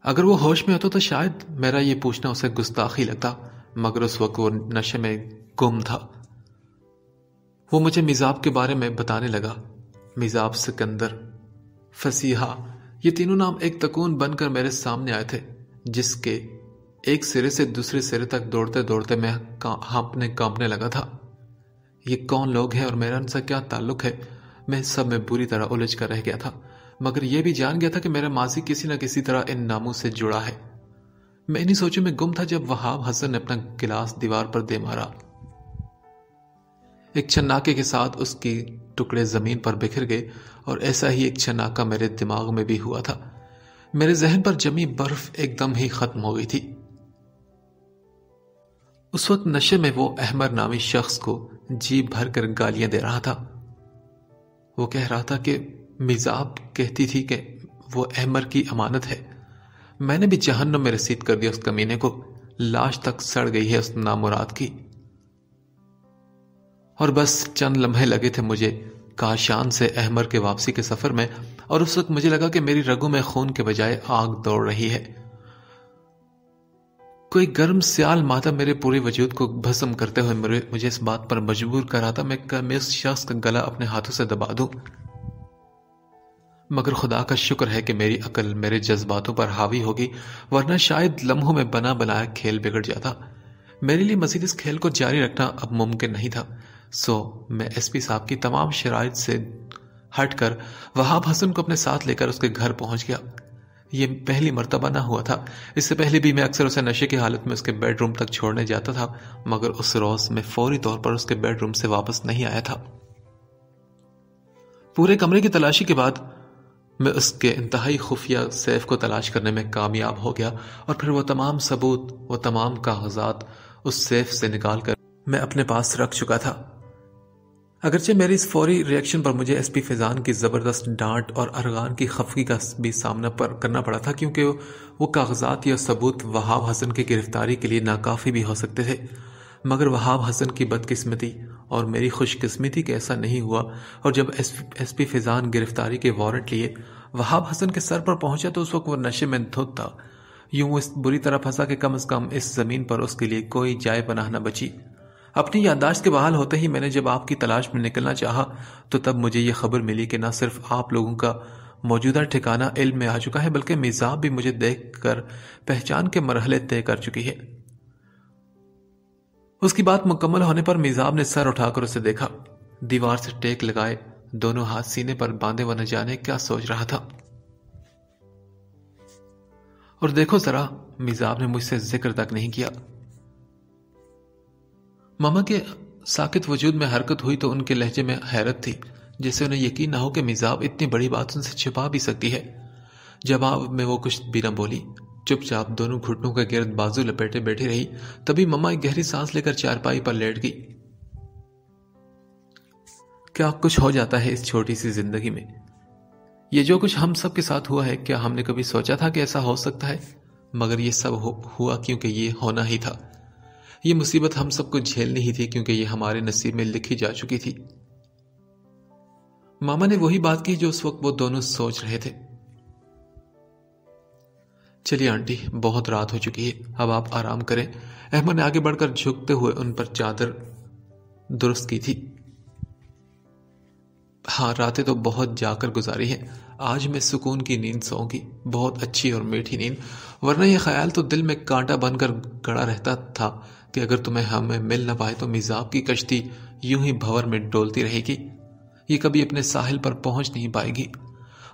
اگر وہ ہوش میں ہوتا تو شاید میرا یہ پوچھنا اسے گستاخی لگتا، مگر اس وقت وہ نشے میں گم تھا۔ وہ مجھے میزاب کے بارے میں بتانے لگا۔ میزاب، سکندر، فسیحہ، یہ تینوں نام ایک تکون بن کر میرے سامنے آئے تھے، جس کے ایک سرے سے دوسرے سرے تک دوڑتے دوڑتے میں کانپنے لگا تھا۔ یہ کون لوگ ہیں اور میرا ان سے کیا تعلق ہے؟ میں سب میں بری طرح الجھ کر رہ گیا تھا، مگر یہ بھی جان گیا تھا کہ میرا ماضی کسی نہ کسی طرح ان ناموں سے جڑا ہے۔ میں انہی سوچوں میں گم تھا جب وہاب حسن نے اپنا گلاس دیوار پر دے مارا۔ ایک چھناکے کے ساتھ اس کے ٹکڑے زمین پر بکھر گئے، اور ایسا ہی ایک چھناکا میرے دماغ میں بھی ہوا تھا۔ میرے ذہن پر جمی برف ایک دم ہی ختم ہو گئی تھی۔ اس وقت نشے میں وہ احمر نامی شخص کو جی بھر کر گالیاں دے رہا تھا۔ وہ کہہ رہا تھا کہ میزاب کہتی تھی کہ وہ احمر کی امانت ہے۔ میں نے بھی جہنم میں رسید کر دیا اس کمینے کو، لاش تک سڑ گئی ہے اس نامراد کی۔ اور بس چند لمحے لگے تھے مجھے کاشان سے احمر کے واپسی کے سفر میں، اور اس وقت مجھے لگا کہ میری رگوں میں خون کے بجائے آگ دوڑ رہی ہے۔ کوئی گرم سیال مادہ میرے پورے وجود کو بھسم کرتے ہوئے مجھے اس بات پر مجبور کر رہا تھا میں اس شخص کا گلا اپنے ہاتھوں سے دبا دوں، مگر خدا کا شکر ہے کہ میری عقل میرے جذباتوں پر حاوی ہوگی، ورنہ شاید لمحوں میں بنا بنایا کھیل بگڑ جاتا۔ میرے لیے مزید اس کھیل کو جاری رکھنا اب ممکن نہیں تھا، سو میں ایس پی صاحب کی تمام شرائط سے ہٹ کر وہاب حسن کو اپنے ساتھ لے کر اس کے گھر پہنچ گیا۔ یہ پہلی مرتبہ نہ ہوا تھا، اس سے پہلے بھی میں اکثر اسے نشے کی حالت میں اس کے بیڈ روم تک چھوڑنے جاتا تھا، مگر اس روز میں فوری طور پر اس کے بیڈ روم سے واپس نہیں آیا تھا۔ پورے کمرے کی تلاشی کے بعد میں اس کے انتہائی خفیہ سیف کو تلاش کرنے میں کامیاب ہو گیا، اور پھر وہ تمام ثبوت، وہ تمام کاغذات اس سیف سے نکال کر میں اپنے پاس رکھ چکا تھا۔ اگرچہ میری اس فوری ری ایکشن پر مجھے ایس پی فیضان کی زبردست ڈانٹ اور ارغان کی خفگی کا بھی سامنا کرنا پڑا تھا، کیونکہ وہ کاغذات یا ثبوت وہاب حسن کی گرفتاری کے لیے ناکافی بھی ہو سکتے تھے، مگر وہاب حسن کی بدقسمتی اور میری خوش قسمتی کہ ایسا نہیں ہوا، اور جب ایس پی فیضان گرفتاری کے وارنٹ لیے وہاب حسن کے سر پر پہنچا تو اس وقت وہ نشے میں دھت تھا۔ یوں وہ اس بری طرح پھنسا کہ کم از کم اس زمین پر اس کے لیے کوئی جائے پناہ نہ بچی۔ اپنی یادداشت کے بحال ہوتے ہی میں نے جب آپ کی تلاش میں نکلنا چاہا تو تب مجھے یہ خبر ملی کہ نہ صرف آپ لوگوں کا موجودہ ٹھکانہ علم میں آ چکا ہے، بلکہ میزاب بھی مجھے دیکھ کر پہچان کے مرحلے طے کر چکی ہے۔ اس کی بات مکمل ہونے پر میزاب نے سر اٹھا کر اسے دیکھا، دیوار سے ٹیک لگائے دونوں ہاتھ سینے پر باندھے وہ نہ جانے کیا سوچ رہا تھا۔ اور دیکھو ذرا، میزاب نے مجھ سے ذکر تک نہیں کیا۔ ماما کے ساکت وجود میں حرکت ہوئی تو ان کے لہجے میں حیرت تھی، جیسے انہیں یقین نہ ہو کہ میزاب اتنی بڑی بات ان سے چھپا بھی سکتی ہے۔ جواب میں وہ کچھ بھی نہ بولی، چپ چاپ دونوں گھٹنوں کے گرد بازو لپیٹے بیٹھی رہی۔ تبھی ماما ایک گہری سانس لے کر چارپائی پر لیٹ گئی۔ کیا کچھ ہو جاتا ہے اس چھوٹی سی زندگی میں؟ یہ جو کچھ ہم سب کے ساتھ ہوا ہے، کیا ہم نے کبھی سوچا تھا کہ ایسا ہو سکتا ہے؟ مگر یہ سب ہوا کیونکہ یہ ہونا ہی تھا۔ یہ مصیبت ہم سب کو جھیلنی ہی تھی کیونکہ یہ ہمارے نصیب میں لکھی جا چکی تھی۔ ماما نے وہی بات کی جو اس وقت وہ دونوں سوچ رہے تھے۔ چلیے آنٹی، بہت رات ہو چکی ہے، اب آپ آرام کریں۔ احمد نے آگے بڑھ کر جھکتے ہوئے ان پر چادر درست کی تھی۔ ہاں، راتیں تو بہت جا کر گزاری ہیں، آج میں سکون کی نیند سوؤں گی، بہت اچھی اور میٹھی نیند، ورنہ یہ خیال تو دل میں کانٹا بن کر گڑا رہتا تھا کہ اگر تمہیں ہمیں مل نہ پائے تو میزاب کی کشتی یوں ہی بھور میں ڈولتی رہے گی، یہ کبھی اپنے ساحل پر پہنچ نہیں پائے گی۔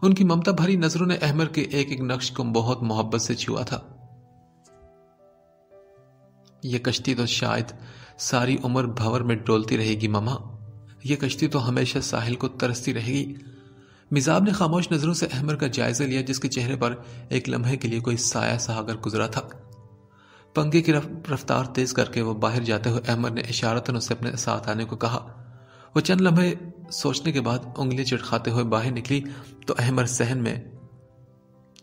ان کی ممتا بھری نظروں نے احمد کے ایک ایک نقش کو بہت محبت سے چھوا تھا۔ یہ کشتی تو شاید ساری عمر بھور میں ڈولتی رہے گی ماما، یہ کشتی تو ہمیشہ ساحل کو ترستی رہے گی۔ میزاب نے خاموش نظروں سے احمد کا جائزہ لیا، جس کے چہرے پر ایک لمحے کے لیے کوئی سایہ سا آ کر گزرا تھا۔ پنکھے کی رفتار تیز کر کے وہ باہر جاتے ہوئے احمد نے اشارتاً اسے اپنے ساتھ آنے کو کہا۔ وہ چند لمحے سوچنے کے بعد انگلی چٹکھاتے ہوئے باہر نکلی تو احمد صحن میں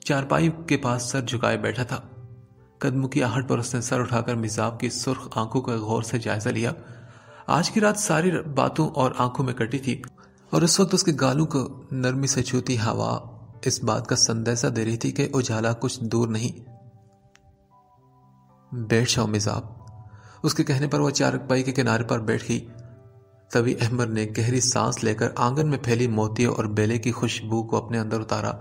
چارپائی کے پاس سر جھکائے بیٹھا تھا۔ قدموں کی آہٹ پر اس نے سر اٹھا کر میزاب کی سرخ آنکھوں کا غور سے جائزہ لیا۔ آج کی رات ساری باتوں اور آنکھوں میں کٹی تھی، اور اس وقت اس کے گالوں کو نرمی سے چھوتی ہوا اس بات کا سندیسہ دے رہی تھی کہ اجالا کچھ دور نہیں۔ بیٹھ جاؤ میزاب۔ اس کے کہنے پر وہ چارپائی کے کنارے پر بیٹھ گئی۔ تبھی احمد نے گہری سانس لے کر آنگن میں پھیلی موتیوں اور بیلے کی خوشبو کو اپنے اندر اتارا،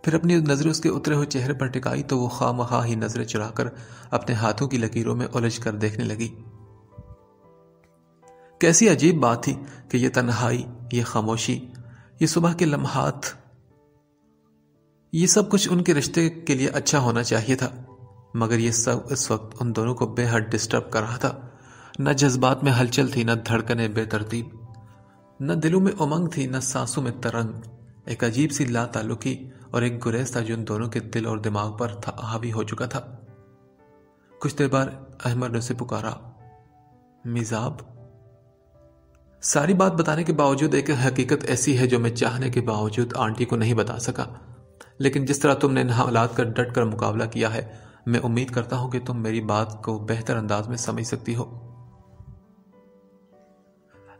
پھر اپنی نظریں اس کے اترے ہوئے چہرے پر ٹکائی تو وہ خواہ مخواہ ہی نظریں چرا کر اپنے ہاتھوں کی لکیروں میں الجھ کر دیکھنے لگی۔ کیسی عجیب بات تھی کہ یہ تنہائی، یہ خاموشی، یہ صبح کے لمحات، یہ سب کچھ ان کے رشتے کے لیے اچھا ہونا چاہیے تھا، مگر یہ سب اس وقت ان دونوں کو بے حد ڈسٹرب کر رہا تھا۔ نہ جذبات میں ہلچل تھی، نہ دھڑکنیں بے ترتیب، نہ دلوں میں امنگ تھی، نہ سانسوں میں ترنگ، ایک عجیب سی لا تعلقی اور ایک گریز تھا جو ان دونوں کے دل اور دماغ پر حاوی ہو چکا تھا۔ کچھ دیر بعد احمد نے اسے پکارا، میزاب۔ ساری بات بتانے کے باوجود ایک حقیقت ایسی ہے جو میں چاہنے کے باوجود آنٹی کو نہیں بتا سکا، لیکن جس طرح تم نے ان حالات کا ڈٹ کر مقابلہ کیا ہے، میں امید کرتا ہوں کہ تم میری بات کو بہتر انداز میں سمجھ سکتی ہو۔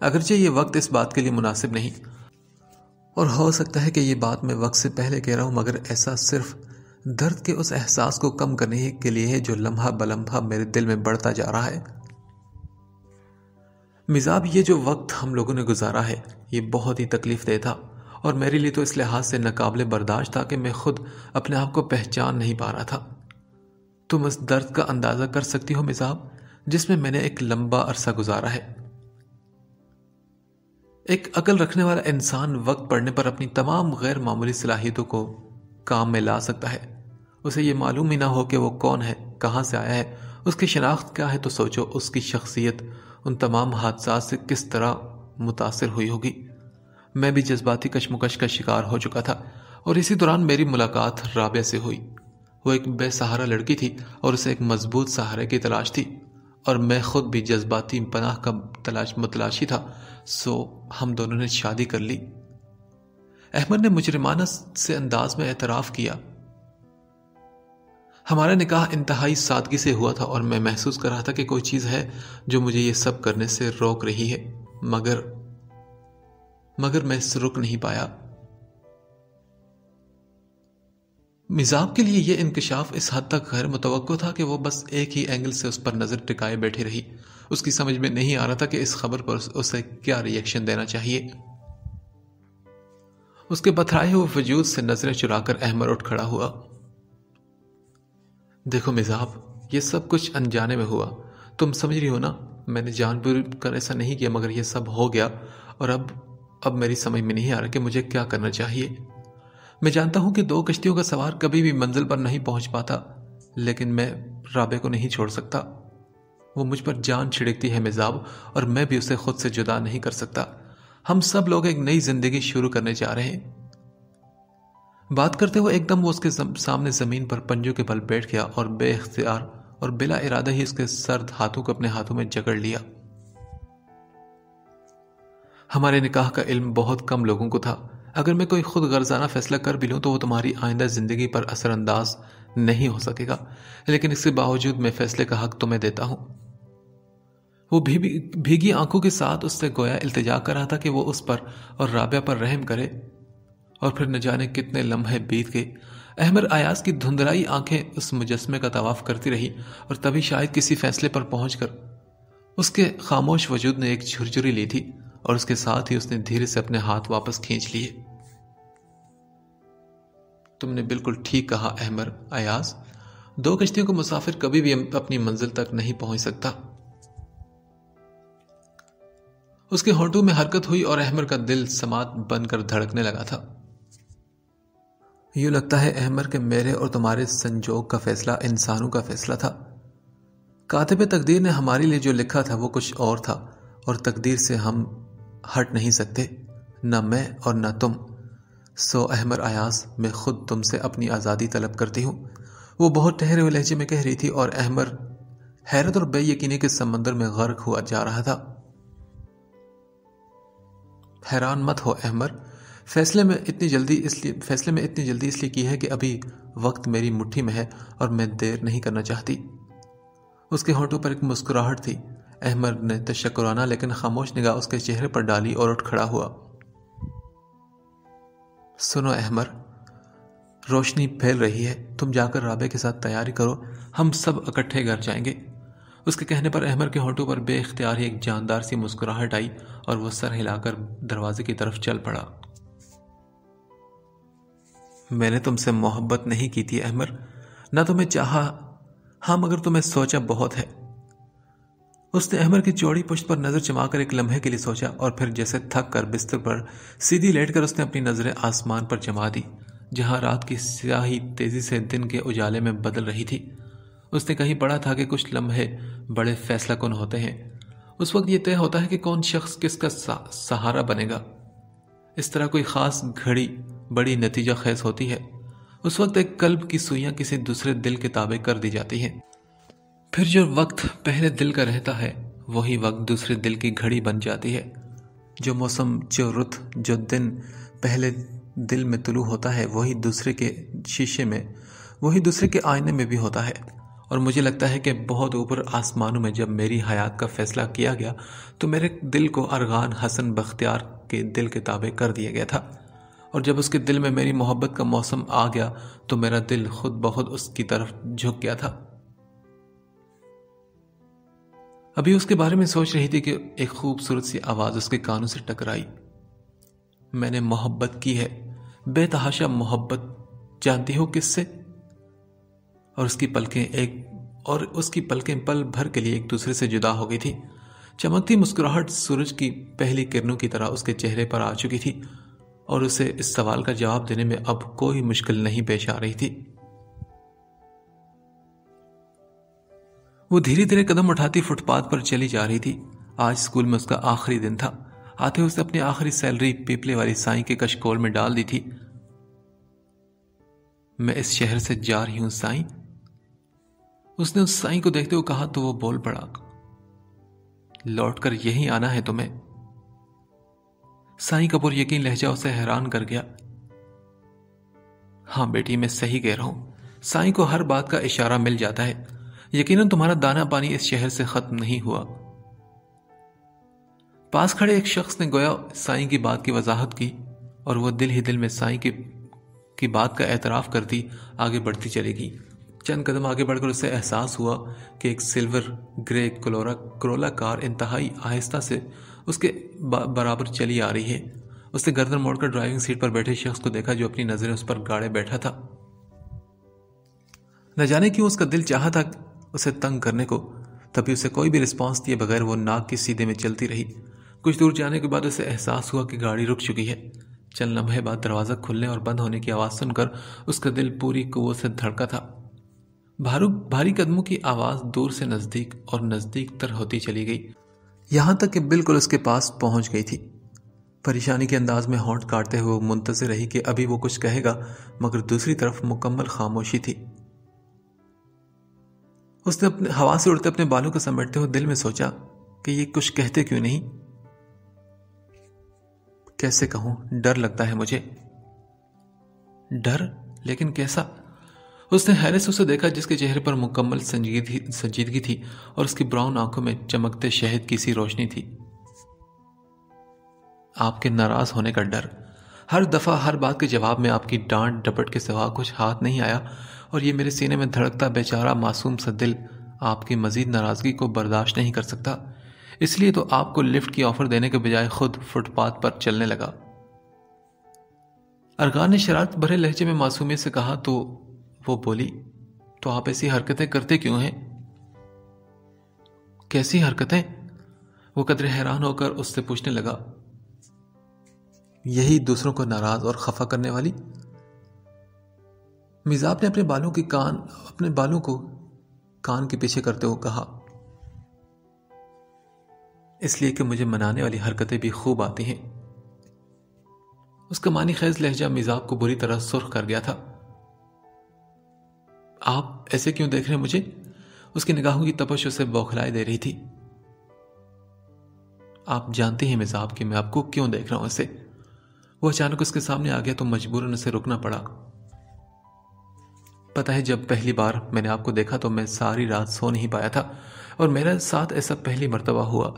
اگرچہ یہ وقت اس بات کے لیے مناسب نہیں، اور ہو سکتا ہے کہ یہ بات میں وقت سے پہلے کہہ رہا ہوں، مگر ایسا صرف درد کے اس احساس کو کم کرنے کے لیے ہے جو لمحہ بلمحہ میرے دل میں بڑھتا جا رہا ہے۔ میزاب، یہ جو وقت ہم لوگوں نے گزارا ہے یہ بہت ہی تکلیف دہ تھا، اور میرے لیے تو اس لحاظ سے ناقابل برداشت تھا کہ میں خود اپنے آپ کو پہچان نہیں پا رہا تھا۔ تم اس درد کا اندازہ کر سکتی ہو میزاب، جس میں نے ایک لمبا عرصہ گزارا ہے۔ ایک عقل رکھنے والا انسان وقت پڑنے پر اپنی تمام غیر معمولی صلاحیتوں کو کام میں لا سکتا ہے۔ اسے یہ معلوم ہی نہ ہو کہ وہ کون ہے، کہاں سے آیا ہے، اس کی شناخت کیا ہے، تو سوچو اس کی شخصیت ان تمام حادثات سے کس طرح متاثر ہوئی ہوگی۔ میں بھی جذباتی کشمکش کا شکار ہو چکا تھا، اور اسی دوران میری ملاقات رابعہ سے ہوئی۔ وہ ایک بے سہارا لڑکی تھی اور اسے ایک مضبوط سہارے کی تلاش تھی، اور میں خود بھی جذباتی پناہ کا متلاشی تھا، سو ہم دونوں نے شادی کر لی۔ احمد نے مجرمانہ سے انداز میں اعتراف کیا۔ ہمارا نکاح انتہائی سادگی سے ہوا تھا، اور میں محسوس کر رہا تھا کہ کوئی چیز ہے جو مجھے یہ سب کرنے سے روک رہی ہے، مگر میں رک نہیں پایا۔ میزاب کے لیے یہ انکشاف اس حد تک غیر متوقع تھا کہ وہ بس ایک ہی اینگل سے اس پر نظر ٹکائے بیٹھی رہی۔ اس کی سمجھ میں نہیں آ رہا تھا کہ اس خبر پر اسے کیا ری ایکشن دینا چاہیے۔ اس کے پتھرائے ہوئے وجود سے نظریں چرا کر احمد اٹھ کھڑا ہوا۔ دیکھو میزاب، یہ سب کچھ انجانے میں ہوا، تم سمجھ رہی ہو نا، میں نے جان بوجھ کر ایسا نہیں کیا، مگر یہ سب ہو گیا، اور اب میری سمجھ میں نہیں آ رہا کہ مجھے کیا کرنا چاہیے۔ میں جانتا ہوں کہ دو کشتیوں کا سوار کبھی بھی منزل پر نہیں پہنچ پاتا، لیکن میں رابعہ کو نہیں چھوڑ سکتا۔ وہ مجھ پر جان چھڑکتی ہے میزاب، اور میں بھی اسے خود سے جدا نہیں کر سکتا۔ ہم سب لوگ ایک نئی زندگی شروع کرنے جا رہے ہیں۔ بات کرتے ہوئے ایک دم وہ اس کے سامنے زمین پر پنجوں کے بل بیٹھ گیا، اور بے اختیار اور بلا ارادہ ہی اس کے سرد ہاتھوں کو اپنے ہاتھوں میں جکڑ لیا۔ ہمارے نکاح کا علم بہت کم لوگوں کو تھا۔ اگر میں کوئی خود غرضانہ فیصلہ کر بھی لوں تو وہ تمہاری آئندہ زندگی پر اثر انداز نہیں ہو سکے گا، لیکن اس کے باوجود میں فیصلے کا حق تمہیں دیتا ہوں۔ وہ بھیگی آنکھوں کے ساتھ اس سے گویا التجا کر رہا تھا کہ وہ اس پر اور رابعہ پر رحم کرے، اور پھر نہ جانے کتنے لمحے بیت گئے۔ احمر ایاز کی دھندلائی آنکھیں اس مجسمے کا طواف کرتی رہی اور تبھی شاید کسی فیصلے پر پہنچ کر اس کے خاموش وجود نے ایک جھرجھری لی تھی اور اس کے ساتھ ہی اس نے دھیرے سے اپنے ہاتھ واپس کھینچ لیے۔ تم نے بالکل ٹھیک کہا احمر ایاز، 2 کشتیوں کو مسافر کبھی بھی اپنی منزل تک نہیں پہنچ سکتا۔ اس کے ہونٹوں میں حرکت ہوئی اور احمر کا دل سماعت بن کر دھڑکنے لگا تھا۔ یوں لگتا ہے احمر کہ میرے اور تمہارے سنجوگ کا فیصلہ انسانوں کا فیصلہ تھا۔ کاتب تقدیر نے ہمارے لیے جو لکھا تھا وہ کچھ اور تھا، اور تقدیر سے ہم ہٹ نہیں سکتے، نہ میں اور نہ تم۔ سو احمر ایاز، میں خود تم سے اپنی آزادی طلب کرتی ہوں، وہ بہت ٹھہرے ہوئے لہجے میں کہہ رہی تھی، اور احمر حیرت اور بے یقینی کے سمندر میں غرق ہوا جا رہا تھا۔ حیران مت ہو احمر، فیصلے میں اتنی جلدی اس لیے کی ہے کہ ابھی وقت میری مٹھی میں ہے اور میں دیر نہیں کرنا چاہتی۔ اس کے ہونٹوں پر ایک مسکراہٹ تھی۔ احمر نے تشکرانہ لیکن خاموش نگاہ اس کے چہرے پر ڈالی اور اٹھ کھڑا ہوا۔ سنو احمر، روشنی پھیل رہی ہے، تم جا کر رابعہ کے ساتھ تیاری کرو، ہم سب اکٹھے گھر جائیں گے۔ اس کے کہنے پر احمر کے ہونٹوں پر بے اختیار ہی ایک جاندار سی مسکراہٹ آئی اور وہ سر ہلا کر دروازے کی طرف چل پڑا۔ میں نے تم سے محبت نہیں کی تھی احمر، نہ تمہیں چاہا، ہاں مگر تمہیں سوچا بہت ہے۔ اس نے احمر کی چوڑی پشت پر نظر چما کر ایک لمحے کے لیے سوچا اور پھر جیسے تھک کر بستر پر سیدھی لیٹ کر اس نے اپنی نظریں آسمان پر جما دی، جہاں رات کی سیاہی تیزی سے دن کے اجالے میں بدل رہی تھی۔ اس نے کہیں پڑھا تھا کہ کچھ لمحے بڑے فیصلہ کن ہوتے ہیں، اس وقت یہ طے ہوتا ہے کہ کون شخص کس کا سہارا بنے گا۔ اس طرح کوئی خاص گھڑی بڑی نتیجہ خیز ہوتی ہے، اس وقت ایک قلب کی سوئیاں کسی دوسرے دل کے تابع کر دی جاتی ہیں، پھر جو وقت پہلے دل کا رہتا ہے وہی وقت دوسرے دل کی گھڑی بن جاتی ہے۔ جو موسم، جو رت، جو دن پہلے دل میں طلوع ہوتا ہے وہی دوسرے کے شیشے میں، وہی دوسرے کے آئینے میں بھی ہوتا ہے۔ اور مجھے لگتا ہے کہ بہت اوپر آسمانوں میں جب میری حیات کا فیصلہ کیا گیا تو میرے دل کو ارغان حسن بختیار کے دل کے تابع کر دیا گیا تھا، اور جب اس کے دل میں میری محبت کا موسم آ گیا تو میرا دل خود بخود اس کی طرف جھک گیا تھا۔ ابھی اس کے بارے میں سوچ رہی تھی کہ ایک خوبصورت سی آواز اس کے کانوں سے ٹکرائی۔ میں نے محبت کی ہے، بے تحاشا محبت، جانتی ہو کس سے؟ اور اس کی پلکیں پل بھر کے لیے ایک دوسرے سے جدا ہو گئی تھی۔ چمکتی مسکراہٹ سورج کی پہلی کرنوں کی طرح اس کے چہرے پر آ چکی تھی اور اسے اس سوال کا جواب دینے میں اب کوئی مشکل نہیں پیش آ رہی تھی۔ وہ دھیرے دھیرے قدم اٹھاتی فٹ پاتھ پر چلی جا رہی تھی۔ آج اسکول میں اس کا آخری دن تھا۔ آتے اس نے اپنی آخری سیلری پیپلے والی سائیں کے کشکول میں ڈال دی تھی۔ میں اس شہر سے جا رہی ہوں سائیں، اس نے اس سائیں کو دیکھتے ہوئے کہا تو وہ بول پڑا، لوٹ کر یہی آنا ہے تمہیں؟ سائیں کا پر یقین لہجہ اسے حیران کر گیا۔ ہاں بیٹی، میں صحیح کہہ رہا ہوں۔ سائیں کو ہر بات کا اشارہ مل جاتا ہے۔ یقیناً تمہارا دانا پانی اس شہر سے ختم نہیں ہوا۔ پاس کھڑے ایک شخص نے گویا سائیں کی بات کی وضاحت کی اور وہ دل ہی دل میں سائیں کی بات کا اعتراف کرتی آگے بڑھتی چلے گی۔ چند قدم آگے بڑھ کر اسے احساس ہوا کہ ایک سلور گرے کرولا کار انتہائی آہستہ سے اس کے برابر چلی آ رہی ہے۔ اس نے گردن موڑ کر ڈرائیونگ سیٹ پر بیٹھے شخص کو دیکھا جو اپنی نظریں اس پر گاڑے بیٹھا تھا۔ نہ جانے کیوں اس کا دل چاہا تھا اسے تنگ کرنے کو، تبھی اسے کوئی بھی رسپانس دیے بغیر وہ ناک کی سیدھے میں چلتی رہی۔ کچھ دور جانے کے بعد اسے احساس ہوا کہ گاڑی رک چکی ہے۔ چند لمحے بعد دروازہ کھلنے اور بند ہونے کی آواز سن کر اس کا دل پوری قوت سے دھڑکا تھا۔ بھاری قدموں کی آواز دور سے نزدیک اور نزدیک تر ہوتی چلی گئی، یہاں تک کہ بالکل اس کے پاس پہنچ گئی تھی۔ پریشانی کے انداز میں ہونٹ کاٹتے ہوئے وہ منتظر رہی کہ ابھی وہ کچھ کہے گا، مگر دوسری طرف مکمل خاموشی تھی۔ اس نے اپنے ہوا سے اڑتے اپنے بالوں کو سمیٹتے ہوئے دل میں سوچا کہ یہ کچھ کہتے کیوں نہیں؟ کیسے کہوں، ڈر لگتا ہے مجھے۔ ڈر؟ لیکن کیسا؟ اس نے حیرت سے اسے دیکھا جس کے چہرے پر مکمل سنجیدگی تھی اور اس کی براؤن آنکھوں میں چمکتے شہد کی سی روشنی تھی۔ آپ کے ناراض ہونے کا ڈر۔ ہر دفعہ ہر بات کے جواب میں آپ کی ڈانٹ ڈپٹ کے سوا کچھ ہاتھ نہیں آیا، اور یہ میرے سینے میں دھڑکتا بیچارہ معصوم سا دل آپ کی مزید ناراضگی کو برداشت نہیں کر سکتا۔ اس لیے تو آپ کو لفٹ کی آفر دینے کے بجائے خود فٹ پاتھ پر چلنے لگا۔ ارغان نے شرارت بھرے لہجے میں معصومیت سے کہا تو وہ بولی، تو آپ ایسی حرکتیں کرتے کیوں ہیں؟ کیسی حرکتیں؟ وہ قدرے حیران ہو کر اس سے پوچھنے لگا۔ یہی دوسروں کو ناراض اور خفا کرنے والی؟ میزاب نے اپنے بالوں کو کان کے پیچھے کرتے ہوئے کہا، اس لیے کہ مجھے منانے والی حرکتیں بھی خوب آتی ہیں۔ اس کا معنی خیز لہجہ میزاب کو بری طرح سرخ کر گیا تھا۔ آپ ایسے کیوں دیکھ رہے ہیں مجھے؟ اس کی نگاہوں کی تپش اسے بوکھلائے دے رہی تھی۔ آپ جانتے ہیں میزاب کہ میں آپ کو کیوں دیکھ رہا ہوں اسے۔ وہ اچانک اس کے سامنے آ گیا تو مجبوراً اسے رکنا پڑا۔ پتہ ہے جب پہلی بار میں نے آپ کو دیکھا تو میں ساری رات سو نہیں پایا تھا، اور میرے ساتھ ایسا پہلی مرتبہ ہوا۔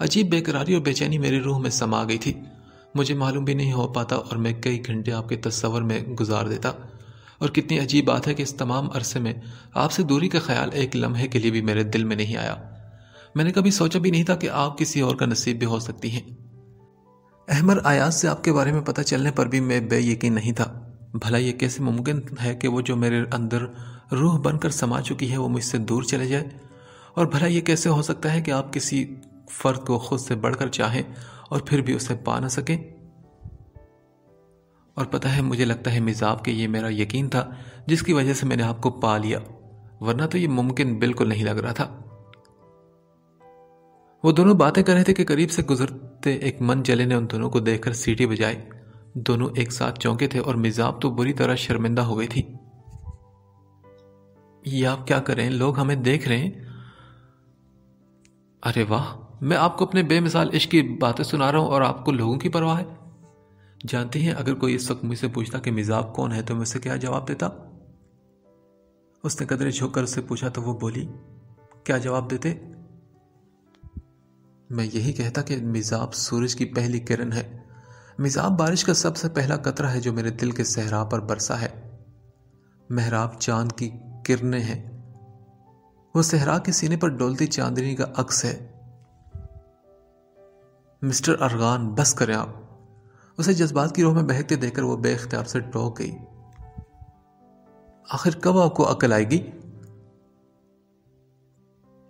عجیب بے قراری اور بے چینی میری روح میں سما گئی تھی۔ مجھے معلوم بھی نہیں ہو پاتا اور میں کئی گھنٹے آپ کے تصور میں گزار دیتا، اور کتنی عجیب بات ہے کہ اس تمام عرصے میں آپ سے دوری کا خیال ایک لمحے کے لیے بھی میرے دل میں نہیں آیا۔ میں نے کبھی سوچا بھی نہیں تھا کہ آپ کسی اور کا نصیب بھی ہو سکتی ہیں۔ احمر ایاز سے آپ کے بارے میں پتہ چلنے پر بھی میں بے یقین نہیں تھا۔ بھلا یہ کیسے ممکن ہے کہ وہ جو میرے اندر روح بن کر سما چکی ہے وہ مجھ سے دور چلے جائے؟ اور بھلا یہ کیسے ہو سکتا ہے کہ آپ کسی فرد کو خود سے بڑھ کر چاہیں اور پھر بھی اسے پا نہ سکیں؟ اور پتہ ہے مجھے لگتا ہے میزاب کہ یہ میرا یقین تھا جس کی وجہ سے میں نے آپ کو پا لیا، ورنہ تو یہ ممکن بالکل نہیں لگ رہا تھا۔ وہ دونوں باتیں کر رہے تھے کہ قریب سے گزرتے ایک من چلے نے ان دونوں کو دیکھ کر سیٹی بجائی۔ دونوں ایک ساتھ چونکے تھے اور میزاب تو بری طرح شرمندہ ہو گئی تھی۔ یہ آپ کیا کر رہے ہیں؟ لوگ ہمیں دیکھ رہے ہیں۔ ارے واہ، میں آپ کو اپنے بے مثال عشق کی باتیں سنا رہا ہوں اور آپ کو لوگوں کی پرواہ ہے؟ جانتی ہیں اگر کوئی اس وقت مجھ سے پوچھتا کہ میزاب کون ہے تو میں اسے کیا جواب دیتا؟ اس نے قدرے جھک کر اس سے پوچھا تو وہ بولی، کیا جواب دیتے؟ میں یہی کہتا کہ میزاب سورج کی پہلی کرن ہے، میزاب بارش کا سب سے پہلا قطرہ ہے جو میرے دل کے صحرا پر برسا ہے، محراب چاند کی کرنیں ہیں، وہ صحرا کے سینے پر ڈولتی چاندنی کا عکس ہے۔ مسٹر ارغان، بس کریں آپ۔ اسے جذبات کی روح میں بہکتے دیکھ کر وہ بے اختیار سے ٹوک گئی۔ آخر کب آپ کو عقل آئے گی؟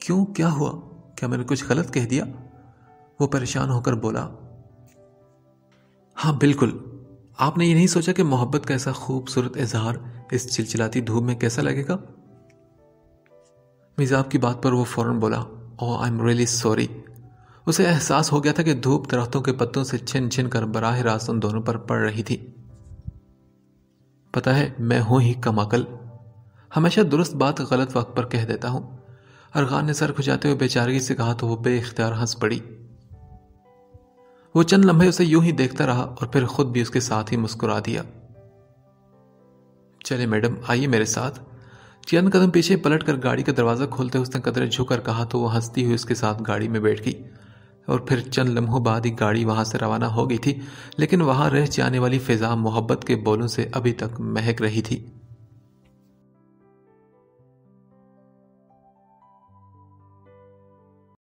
کیوں، کیا ہوا؟ کیا میں نے کچھ غلط کہہ دیا؟ وہ پریشان ہو کر بولا۔ ہاں بالکل، آپ نے یہ نہیں سوچا کہ محبت کا ایسا خوبصورت اظہار اس چلچلاتی دھوپ میں کیسا لگے گا؟ میزاب کی بات پر وہ فوراً بولا، اوہ آئی ایم ریئلی سوری۔ اسے احساس ہو گیا تھا کہ دھوپ درختوں کے پتوں سے چھن چھن کر براہ راست ان دونوں پر پڑ رہی تھی۔ پتہ ہے میں ہوں ہی کم عقل، ہمیشہ درست بات غلط وقت پر کہہ دیتا ہوں۔ ارغان نے سر کھجاتے ہوئے بیچارگی سے کہا تو وہ بے اختیار ہنس پڑی۔ وہ چند لمحے اسے یوں ہی دیکھتا رہا اور پھر خود بھی اس کے ساتھ ہی مسکرا دیا۔ چلے میڈم، آئیے میرے ساتھ۔ چند قدم پیچھے پلٹ کر گاڑی کا دروازہ کھولتے اس نے قدرے جھک کر کہا تو وہ ہنستی ہوئی اس کے ساتھ گاڑی میں بیٹھ گئی، اور پھر چند لمحوں بعد ہی گاڑی وہاں سے روانہ ہو گئی تھی، لیکن وہاں رہ جانے والی فضا محبت کے بولوں سے ابھی تک مہک رہی تھی۔